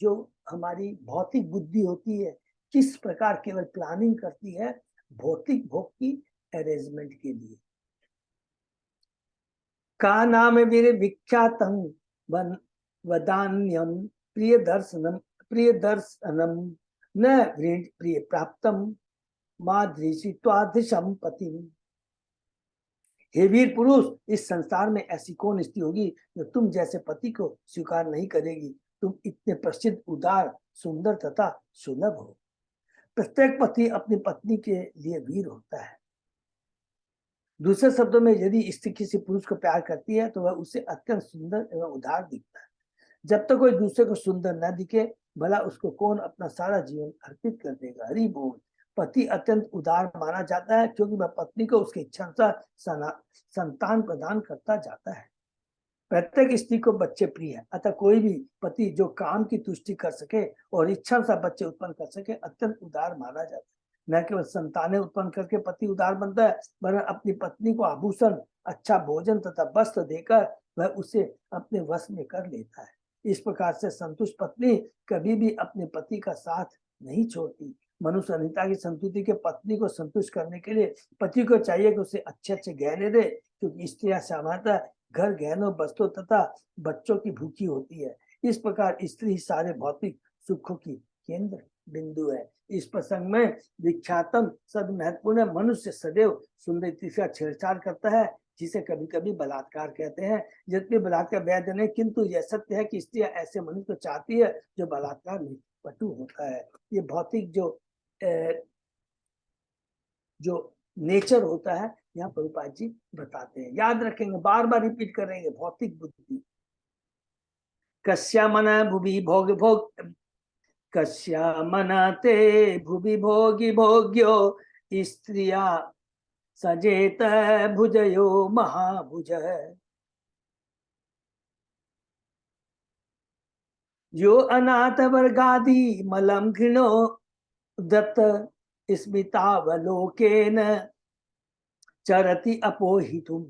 जो हमारी भौतिक बुद्धि होती है किस प्रकार केवल प्लानिंग करती है भौतिक भोग की अरेंजमेंट के लिए। का नाम वीर विख्यातम वदान्यम प्रिय दर्शनम न प्रिय प्राप्तम मादृशित्वाधिशम पतिम। हे वीर पुरुष, इस संसार में ऐसी कौन स्त्री होगी जो तुम जैसे पति को स्वीकार नहीं करेगी। तुम इतने प्रसिद्ध, उदार, सुंदर तथा सुलभ हो। प्रत्येक पति अपनी पत्नी के लिए वीर होता है। दूसरे शब्दों में, यदि स्त्री किसी पुरुष को प्यार करती है तो वह उसे अत्यंत सुंदर एवं उदार दिखता है। जब तक कोई दूसरे को सुंदर न दिखे, भला उसको कौन अपना सारा जीवन अर्पित कर देगा। हरि बोल। पति अत्यंत उदार माना जाता है क्योंकि वह पत्नी को उसकी इच्छा अनुसार संतान प्रदान करता जाता है। प्रत्येक स्त्री को बच्चे प्रिय है, अतः कोई भी पति जो काम की तुष्टि कर सके और इच्छा अनुसार बच्चे उत्पन्न कर सके अत्यंत उदार माना जाता है। न केवल संतानें उत्पन्न करके पति उदार बनता है, वरन अपनी पत्नी को आभूषण, अच्छा भोजन तथा वस्त्र देकर वह उसे अपने वश में कर लेता है। इस प्रकार से संतुष्ट पत्नी कभी भी अपने पति का साथ नहीं छोड़ती। मनुष्य संहिता की संतुति के पत्नी को संतुष्ट करने के लिए पति को चाहिए कि उसे अच्छे अच्छे गहने दे, क्योंकि स्त्रियां सामान्यतः घर, गहनों, वस्त्रों तथा बच्चों की भूखी होती है। इस प्रकार स्त्री सारे भौतिक सुखों की केंद्र बिंदु है। इस प्रसंग में विख्यातम शब्द महत्वपूर्ण है। मनुष्य सदैव सुंदर का छेड़छाड़ करता है, जिसे कभी कभी बलात्कार कहते हैं। यद्यपि बलात्कार वैध नहीं, किंतु यह सत्य है कि स्त्रियां ऐसे मनुष्य को चाहती है जो बलात्कार में पटु होता है। ये भौतिक जो नेचर होता है, यहाँ प्रभुपाद जी बताते हैं। याद रखेंगे, बार बार रिपीट करेंगे। भौतिक बुद्धि कस्या मन भुवि भोग भोग कस्या मनाते भुवि भोगी भोग्यो स्त्रिया सजेत भुजयो महाभुज। यो अनाथ वर्गादि मलम घृणो दत्त स्मितावलोकेन चरति अपोहितुम।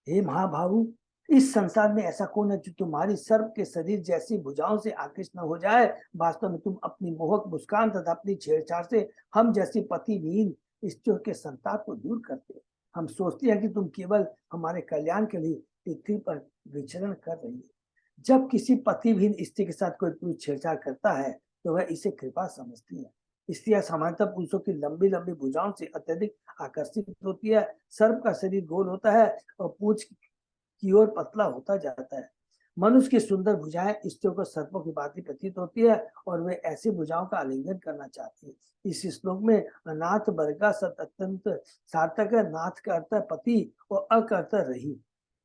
हे महाभावु, इस संसार में ऐसा कौन है जो तुम्हारी सर्प के शरीर जैसी भुजाओं से आकृष्ट न हो जाए। वास्तव में तुम अपनी मोहक मुस्कान तथा अपनी छेड़छाड़ से हम जैसी पतिहीन स्त्रियों के संताप को दूर करते। हम सोचते हैं कि तुम केवल हमारे कल्याण के लिए पृथ्वी पर विचरण कर रही है। जब किसी पतिहीन स्त्री के साथ कोई पुरुष छेड़छाड़ करता है तो वह इसे कृपा समझती है। स्त्रियां सामान्यतः पुरुषों की लंबी लंबी भुजाओं से अत्यधिक आकर्षित होती है। सर्प का शरीर गोल होता है और पूंछ की ओर पतला होता जाता है। मनुष्य की सुंदर भुजाएं स्त्रियों को सर्पों की भांति प्रतीत होती है और वे ऐसी भुजाओं का आलिंगन करना चाहती है। इस श्लोक में अनाथ वर्ग का शब्द अत्यंत सार्थक है। नाथ का अर्थ है पति और अ का अर्थ रही।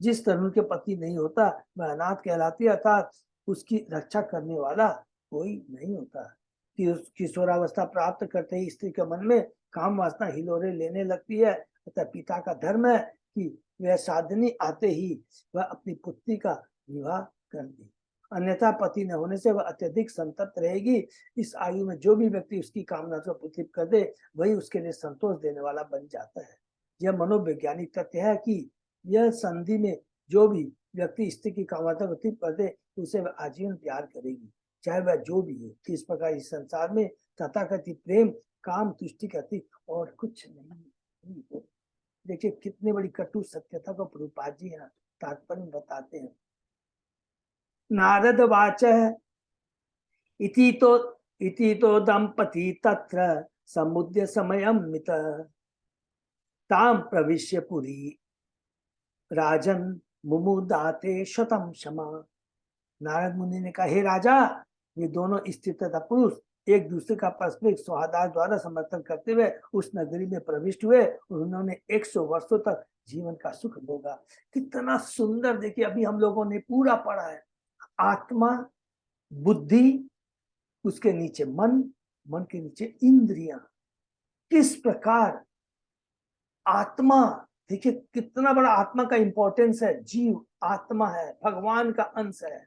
जिस तरुण के पति नहीं होता वह अनाथ कहलाती है, अर्थात उसकी रक्षा करने वाला कोई नहीं होता। किशोरावस्था प्राप्त करते ही स्त्री के मन में काम वासना हिलोरे लेने लगती है, अतः पिता का धर्म है कि वह साधनी आते ही वह अपनी पुत्री का विवाह कर दे, अन्यथा पति न होने से वह अत्यधिक संतप्त रहेगी। इस आयु में जो भी व्यक्ति उसकी कामना को प्रतीत कर दे वही उसके लिए संतोष देने वाला बन जाता है। यह मनोवैज्ञानिक तथ्य है कि यह संधि में जो भी व्यक्ति स्त्री की कामना को प्रतीत कर दे उसे वह आजीवन प्यार करेगी, चाहे वह जो भी हो। इस प्रकार इस संसार में तथाकथित प्रेम, काम, तुष्टि करती और कुछ नहीं। देखिए कितनी बड़ी कटु सत्यता को प्रभुपाद जी यहाँ तात्पर्य बताते हैं। नारद वाच इति तो दंपति तत्र समुद्य समयम मित ताम प्रविश्य पुरी राजन मुमुदाते शतम क्षमा। नारद मुनि ने कहा, हे राजा, ये दोनों स्त्री तथा पुरुष एक दूसरे का पारस्परिक सौहार्द द्वारा समर्थन करते हुए उस नगरी में प्रविष्ट हुए और उन्होंने 100 वर्षों तक जीवन का सुख भोगा। कितना सुंदर, देखिए अभी हम लोगों ने पूरा पढ़ा है। आत्मा, बुद्धि, उसके नीचे मन, मन के नीचे इंद्रियां। किस प्रकार आत्मा, देखिए कितना बड़ा आत्मा का इंपॉर्टेंस है। जीव आत्मा है, भगवान का अंश है,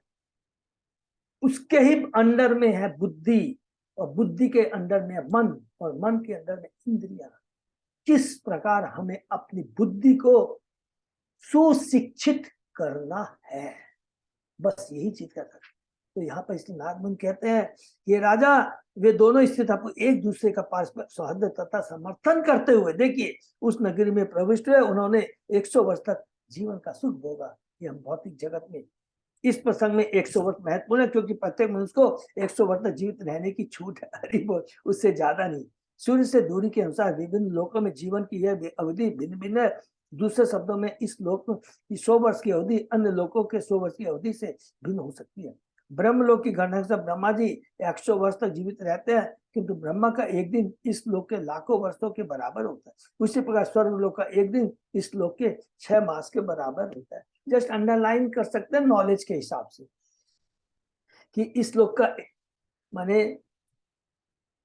उसके ही अंडर में है बुद्धि, और बुद्धि के अंडर में मन, और मन के अंडर में इंद्रियां। किस प्रकार हमें अपनी बुद्धि को सुशिक्षित करना है, बस यही चीज का था। तो यहाँ पर इसलिए नारद कहते हैं ये राजा, वे दोनों स्थित आपको एक दूसरे का पारस्परिक सौहार्द तथा समर्थन करते हुए, देखिए उस नगरी में प्रविष्ट हुए, उन्होंने 100 वर्ष तक जीवन का सुख भोगा। ये हम भौतिक जगत में इस प्रसंग में 100 वर्ष महत्वपूर्ण है, क्योंकि प्रत्येक मनुष्य को 100 वर्ष तक जीवित रहने की छूट है, हरि बोल, उससे ज्यादा नहीं। सूर्य से दूरी के अनुसार विभिन्न लोकों में जीवन की यह अवधि भिन्न भिन्न है। दूसरे शब्दों में इस लोक की 100 वर्ष की अवधि अन्य लोकों के 100 वर्ष की अवधि से भिन्न हो सकती है। ब्रह्मलोक की गणना से ब्रह्मा जी 100 वर्ष तक जीवित रहते हैं, किंतु ब्रह्मा का एक दिन इस लोक के लाखों वर्षों के बराबर होता है। उसी प्रकार स्वर्ग लोक का एक दिन इस लोक के 6 मास के बराबर होता है। जस्ट अंडरलाइन कर सकते हैं नॉलेज के हिसाब से कि इस लोक का माने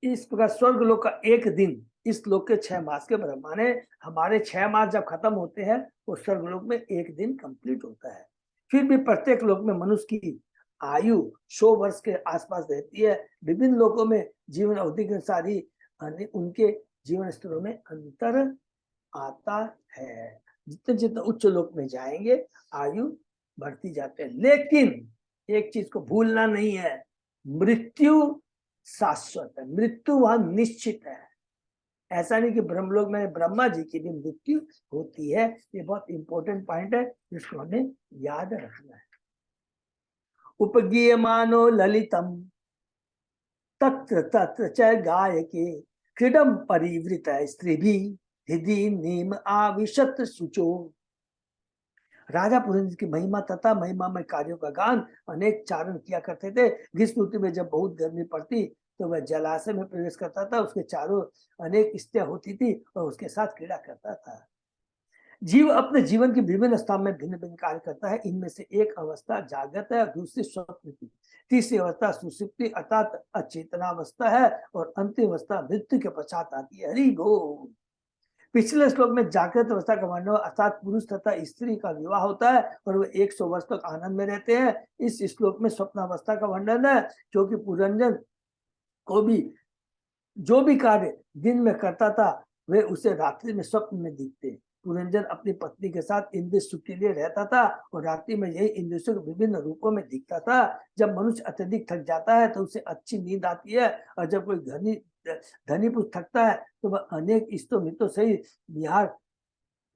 इस प्रकार स्वर्ग लोक का एक दिन इस लोक के 6 मास के बराबर, माने हमारे 6 मास जब खत्म होते हैं तो स्वर्ग लोक में एक दिन कंप्लीट होता है। फिर भी प्रत्येक लोक में मनुष्य की आयु 100 वर्ष के आसपास रहती है। विभिन्न लोकों में जीवन अवधि के अनुसार ही उनके जीवन स्तरों में अंतर आता है। जितने जितने उच्च लोक में जाएंगे आयु बढ़ती जाते हैं। लेकिन एक चीज को भूलना नहीं है, मृत्यु शाश्वत है, मृत्यु वहां निश्चित है। ऐसा नहीं कि ब्रह्मलोक में ब्रह्मा जी की भी मृत्यु होती है। ये बहुत इंपॉर्टेंट पॉइंट है जिसको हमें याद रखना है। उपगीयमानो ललितम तत्र तत्र च गायके क्रीडम परिवृत स्त्रीभि हृदि नीम आविशत सुचो। राजा पुरंदर की महिमा तथा महिमा में कार्यों का गान अनेक चारण किया करते थे। ग्रीष्म ऋतु में जब बहुत गर्मी पड़ती तो वह जलाशय में प्रवेश करता था, उसके चारों अनेक स्त्रियां होती थी और उसके साथ क्रीड़ा करता था। जीव अपने जीवन की विभिन्न अवस्था में भिन्न भिन्न कार्य करता है। इनमें से एक अवस्था जागृत है, दूसरी स्वप्न की, तीसरी अवस्था सुषुप्ति अर्थात अचेतनावस्था है, और अंतिम अवस्था मृत्यु के पश्चात आती है। हरि बोल। पिछले श्लोक में जागृत अवस्था का वर्णन अर्थात पुरुष तथा स्त्री का विवाह होता है और वे 100 वर्ष तक आनंद में रहते हैं। इस श्लोक में स्वप्नावस्था का वर्णन है, क्योंकि पुरंजन को भी जो भी कार्य दिन में करता था वे उसे रात्रि में स्वप्न में दिखते। पुरंजन अपनी पत्नी के साथ इंद्रिय सुख के लिए रहता था और रात्रि में यही इंद्रिय सुख विभिन्न रूपों में दिखता था। जब मनुष्य अत्यधिक थक जाता है तो उसे अच्छी नींद आती है, और जब कोई धनी पुरुष थकता है तो वह अनेक इष्टों मित्रों से विहार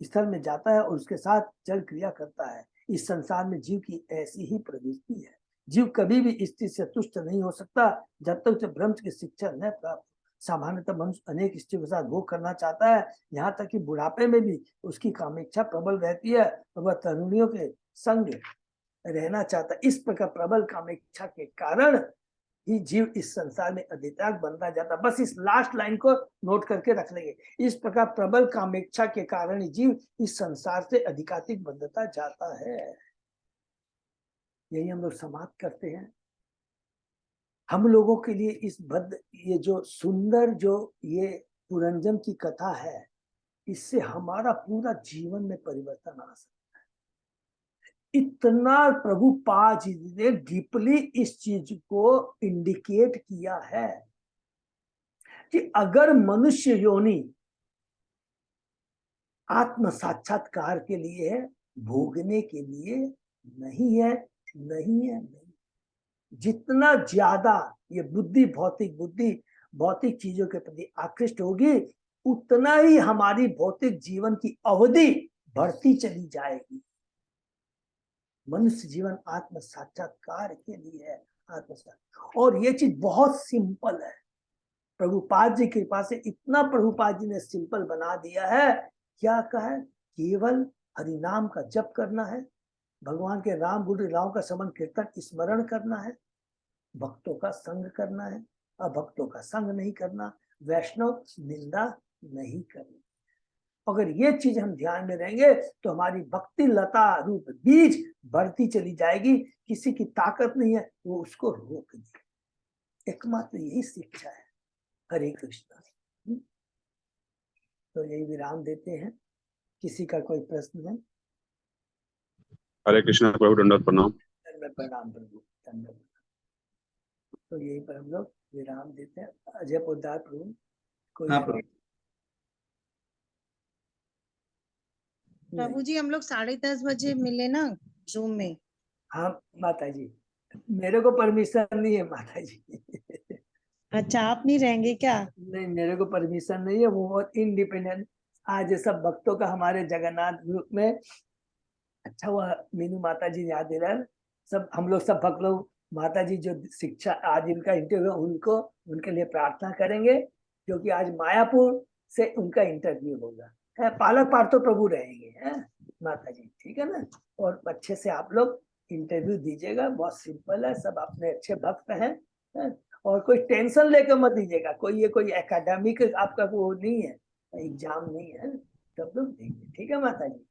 स्थल में जाता है और उसके साथ जल क्रिया करता है। इस संसार में जीव की ऐसी ही प्रवृत्ति है। जीव कभी भी इस चीज से तुष्ट नहीं हो सकता जब तक उसे ब्रह्म की शिक्षा न प्राप्त। सामान्यतः मनुष्य अनेक स्त्रियों के साथ भोग करना चाहता है, यहाँ तक कि बुढ़ापे में भी उसकी कामेच्छा प्रबल रहती है और वह तरुणियों के संग रहना चाहता है। इस प्रकार प्रबल कामेच्छा के कारण ही जीव इस संसार में अधिकांश बनता जाता। बस इस लास्ट लाइन को नोट करके रख लेंगे। इस प्रकार प्रबल कामेच्छा के कारण ही जीव इस संसार से अधिकाधिक बंधता जाता है। यही हम लोग समाप्त करते हैं। हम लोगों के लिए इस ये जो सुंदर जो ये पुरंजन की कथा है, इससे हमारा पूरा जीवन में परिवर्तन आ सकता है। इतना प्रभु पाद जी ने डीपली इस चीज को इंडिकेट किया है कि अगर मनुष्य योनि आत्म साक्षात्कार के लिए है, भोगने के लिए नहीं है, नहीं है, नहीं। जितना ज्यादा ये बुद्धि भौतिक चीजों के प्रति आकृष्ट होगी, उतना ही हमारी भौतिक जीवन की अवधि बढ़ती चली जाएगी। मनुष्य जीवन आत्म साक्षात्कार के लिए है, और ये चीज बहुत सिंपल है। प्रभुपाद जी की कृपा से इतना प्रभुपाद जी ने सिंपल बना दिया है। क्या कहा है? केवल हरिनाम का जप करना है, भगवान के राम गुण राम का समन कीर्तन स्मरण करना है, भक्तों का संग करना है, अभक्तों का संग नहीं करना, वैष्णव निंदा नहीं करनी। अगर ये चीज हम ध्यान में रहेंगे तो हमारी भक्ति लता रूप बीज बढ़ती चली जाएगी। किसी की ताकत नहीं है वो उसको रोक दे। एकमात्र यही शिक्षा है। हरे कृष्णा। तो यही विराम देते हैं। किसी का कोई प्रश्न है? हरे कृष्ण प्रभु, दंडवत प्रणाम। प्रणाम प्रभु, धन्यवाद। तो यही पर हम लोग विराम देते हैं। अजय पोद्दार प्रभु कोई हाँ है? प्रभु। प्रभु जी हम लोग 10:30 बजे मिले ना जूम में। हाँ माता जी, मेरे को परमिशन नहीं है माता जी। अच्छा आप नहीं रहेंगे क्या? नहीं, मेरे को परमिशन नहीं है। वो बहुत इंडिपेंडेंट। आज सब भक्तों का हमारे जगन्नाथ ग्रुप में अच्छा हुआ मीनू माता जी याद दिला। सब हम लोग सब भक्त लोग माता जी जो शिक्षा आज इनका इंटरव्यू उनको उनके लिए प्रार्थना करेंगे, क्योंकि आज मायापुर से उनका इंटरव्यू होगा। पालक पाठ तो प्रभु रहेंगे है माता जी, ठीक है ना। और अच्छे से आप लोग इंटरव्यू दीजिएगा। बहुत सिंपल है, सब अपने अच्छे भक्त हैं है? और कोई टेंशन लेकर मत दीजिएगा। कोई ये कोई एकेडमिक आपका वो नहीं है, एग्जाम नहीं है, सब लोग देंगे, ठीक है माता जी।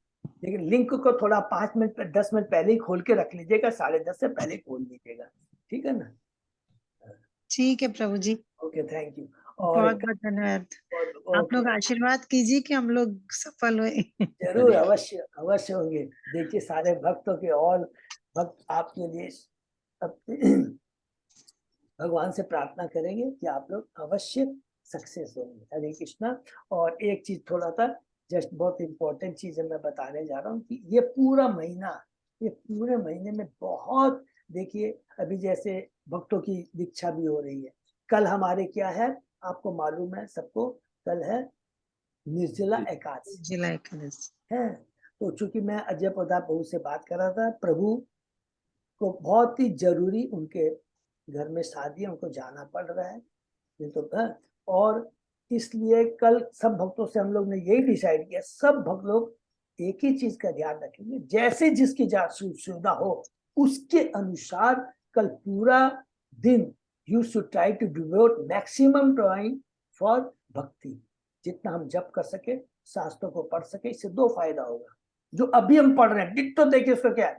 लेकिन लिंक को थोड़ा 5 मिनट 10 मिनट पहले ही खोल के रख लीजिएगा, 10:30 से पहले खोल लीजिएगा, ठीक है ना। ठीक है प्रभु जी, ओके, थैंक यू। बहुत बहुत धन्यवाद। आप लोग आशीर्वाद कीजिए कि हम लोग सफल हुए। जरूर, अवश्य अवश्य होंगे। देखिए सारे भक्तों के और भक्त आपके लिए भगवान से प्रार्थना करेंगे कि आप लोग अवश्य सक्सेस होंगे। हरे कृष्णा। और एक चीज थोड़ा सा जस्ट बहुत इंपॉर्टेंट चीज है मैं बताने जा रहा हूँ कि ये पूरा महीना, ये पूरे महीने में बहुत देखिए, अभी जैसे भक्तों की दीक्षा भी हो रही है। कल हमारे क्या है आपको मालूम है सबको, कल है निर्जला एकादशी जिला एकादशी है। तो चूंकि मैं अजय पोद्दार प्रभु से बात कर रहा था, प्रभु को बहुत ही जरूरी उनके घर में शादी है, उनको जाना पड़ रहा है नहीं तो घर। और इसलिए कल सब भक्तों से हम लोग ने यही डिसाइड किया, सब भक्त लोग एक ही चीज का ध्यान रखेंगे, जैसे जिसकी सुविधा हो उसके अनुसार कल पूरा दिन you should try to devote maximum time for bhakti. जितना हम जप कर सके, शास्त्रों को पढ़ सके, इससे 2 फायदा होगा। जो अभी हम पढ़ रहे हैं डिट्टो देखिए उसका क्या है,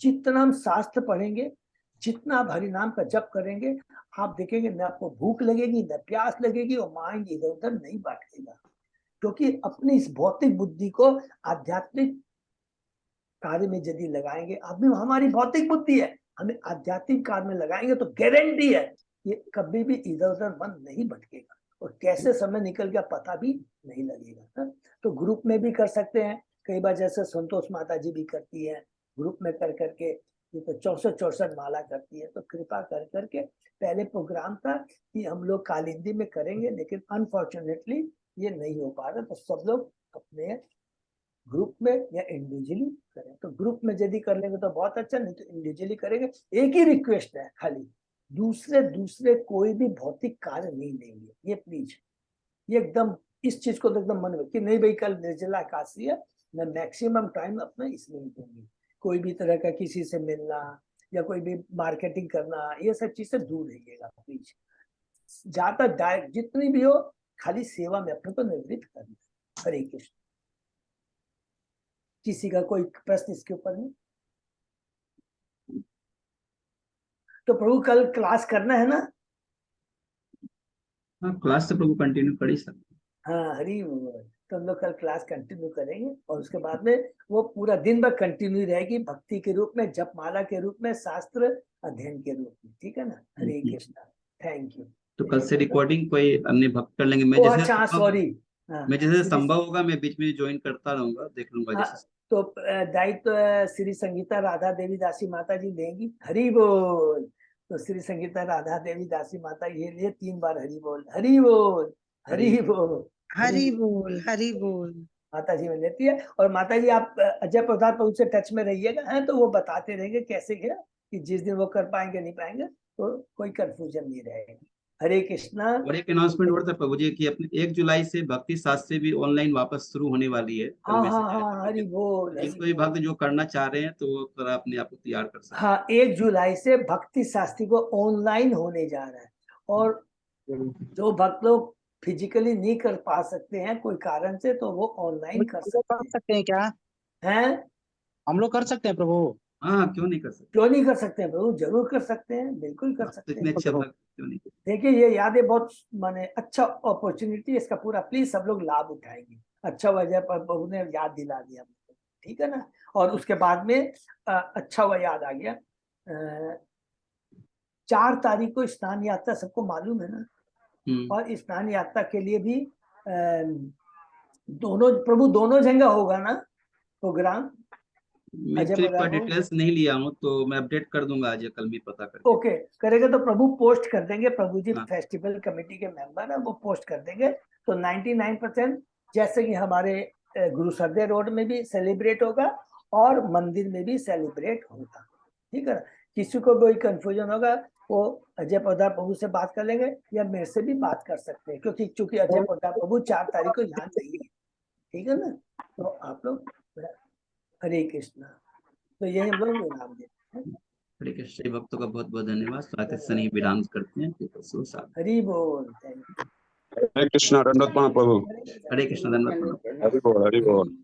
जितना हम शास्त्र पढ़ेंगे, जितना आप हरि नाम का जप करेंगे, आप देखेंगे न आपको भूख लगेगी न प्यास लगेगी, और माइंड इधर उधर नहीं भटकेगा। क्योंकि अपनी इस भौतिक बुद्धि को आध्यात्मिक कार्य में यदि लगाएंगे, अभी हमारी भौतिक बुद्धि है, हमें आध्यात्मिक कार्य में लगाएंगे तो गारंटी है ये कभी भी इधर उधर मन नहीं भटकेगा, और कैसे समय निकल गया पता भी नहीं लगेगा। तो ग्रुप में भी कर सकते हैं, कई बार जैसे संतोष माता जी भी करती है, ग्रुप में कर करके ये तो 64 माला करती है। तो कृपा कर करके, पहले प्रोग्राम था कि हम लोग कालिंदी में करेंगे, लेकिन अनफॉर्चुनेटली ये नहीं हो पा रहा, तो सब लोग अपने ग्रुप में या इंडिविजुअली करें। तो ग्रुप में यदि कर लेंगे तो बहुत अच्छा, नहीं तो इंडिविजुअली करेंगे। एक ही रिक्वेस्ट है खाली, दूसरे कोई भी भौतिक कार्य नहीं लेंगे, ये प्लीज, ये एकदम इस चीज को तो एकदम मन में कि नहीं भाई कल निर्जला एकादशी है, मैं मैक्सिमम टाइम अपना इसमें ही दूंगी। कोई भी तरह का किसी से मिलना या कोई भी मार्केटिंग करना, ये सब चीज से दूर रहिएगा प्लीज। ज्यादा डायरेक्ट जितनी भी हो, खाली सेवा में अपने को निवृत्त करना। हरे कृष्ण। किसी का कोई प्रश्न इसके ऊपर में? तो प्रभु कल क्लास करना है ना? हाँ क्लास तो प्रभु कंटिन्यू कर ही सकते। हाँ हरी बोल। तो हम लोग कल क्लास कंटिन्यू करेंगे, और उसके बाद में वो पूरा दिन भर कंटिन्यू रहेगी, भक्ति के रूप में, जपमाला के रूप में, शास्त्र अध्ययन के रूप में, ठीक है ना। हरे कृष्णा, थैंक यू। तो कल से रिकॉर्डिंग कोई अन्य भक्त कर लेंगे। मैं जैसे अच्छा सॉरी, मैं जैसे संभव होगा मैं बीच में ज्वाइन करता रहूंगा, देख लूंगा जैसे। तो दायित्व श्री संगीता राधा देवी दासी माता जी देंगी। हरि बोल। तो श्री संगीता राधा देवी दासी माता ये 3 बार हरि बोल, हरि बोल, हरि बोल, हरि बोल, हरि बोल। माता जी में लेती है। और माता जी आप अजय प्रसाद प्रभु से टच में रहिएगा, है तो वो बताते रहेंगे कैसे क्या, कि जिस दिन वो कर पाएंगे नहीं पाएंगे तो कोई कंफ्यूजन नहीं रहेगा। हरे कृष्णा। और एक अनाउंसमेंट और था प्रभु जी कि अपने 1 जुलाई से भक्ति शास्त्री भी ऑनलाइन वापस शुरू होने वाली है। कल हाँ मैसेज हाँ आया हाँ, था हरि मुझे। बोल, तो हरि कोई बोल। भक्त जो करना चाह रहे हैं तो वो थोड़ा अपने आप को तैयार कर सकते हैं। हाँ 1 जुलाई से भक्ति शास्त्री को ऑनलाइन होने जा रहा है। और जो भक्त लोग फिजिकली नहीं कर पा सकते हैं कोई कारण से, तो वो ऑनलाइन कर सकते हैं क्या? हैं। हम लोग कर सकते हैं प्रभु? हाँ, क्यों नहीं कर सकते? क्यों नहीं कर सकते हैं प्रभु? जरूर कर सकते हैं, बिल्कुल कर आप तो सकते इतने हैं। अच्छे भक्त, क्यों नहीं कर सकते? देखिए ये यादें बहुत माने अच्छा अपॉर्चुनिटी, इसका पूरा प्लीज सब लोग लाभ उठाएंगे। अच्छा वजह पर प्रभु ने याद दिला दिया मुझको, ठीक है ना। और उसके बाद में अच्छा हुआ याद आ गया, 4 तारीख को स्नान यात्रा सबको मालूम है ना। और स्नान यात्रा के लिए भी दोनों प्रभु दोनों जगह होगा ना प्रोग्राम। मैं अजय एक्चुअली प्रताप डिटेल्स नहीं लिया हूँ, तो मैं अपडेट कर दूंगा आज या कल भी पता करके। ओके करेगा तो प्रभु पोस्ट कर देंगे, प्रभु जी हाँ। फेस्टिवल कमेटी के मेंबर है, वो पोस्ट कर देंगे। तो 99% जैसे कि हमारे गुरु सरदे रोड में भी सेलिब्रेट होगा और मंदिर में भी सेलिब्रेट होगा, ठीक है ना। किसी को कोई कंफ्यूजन होगा वो अजय प्रताप प्रभु से बात कर लेंगे या मेरे से भी बात कर सकते हैं, क्योंकि चूंकि अजय प्रताप प्रभु 4 तारीख को यहाँ नहीं है, ठीक है ना। तो आप लोग हरे कृष्णा, तो यही हम लोग विराम देते हैं। हरे कृष्ण भक्तों का बहुत बहुत धन्यवाद। स्वागत सनी विराम करते हैं। हरि बोल, थैंक यू। हरे कृष्णा, दंडवत प्रणाम प्रभु। हरे कृष्ण, धन्यवाद। हरि बोल, हरि बोल।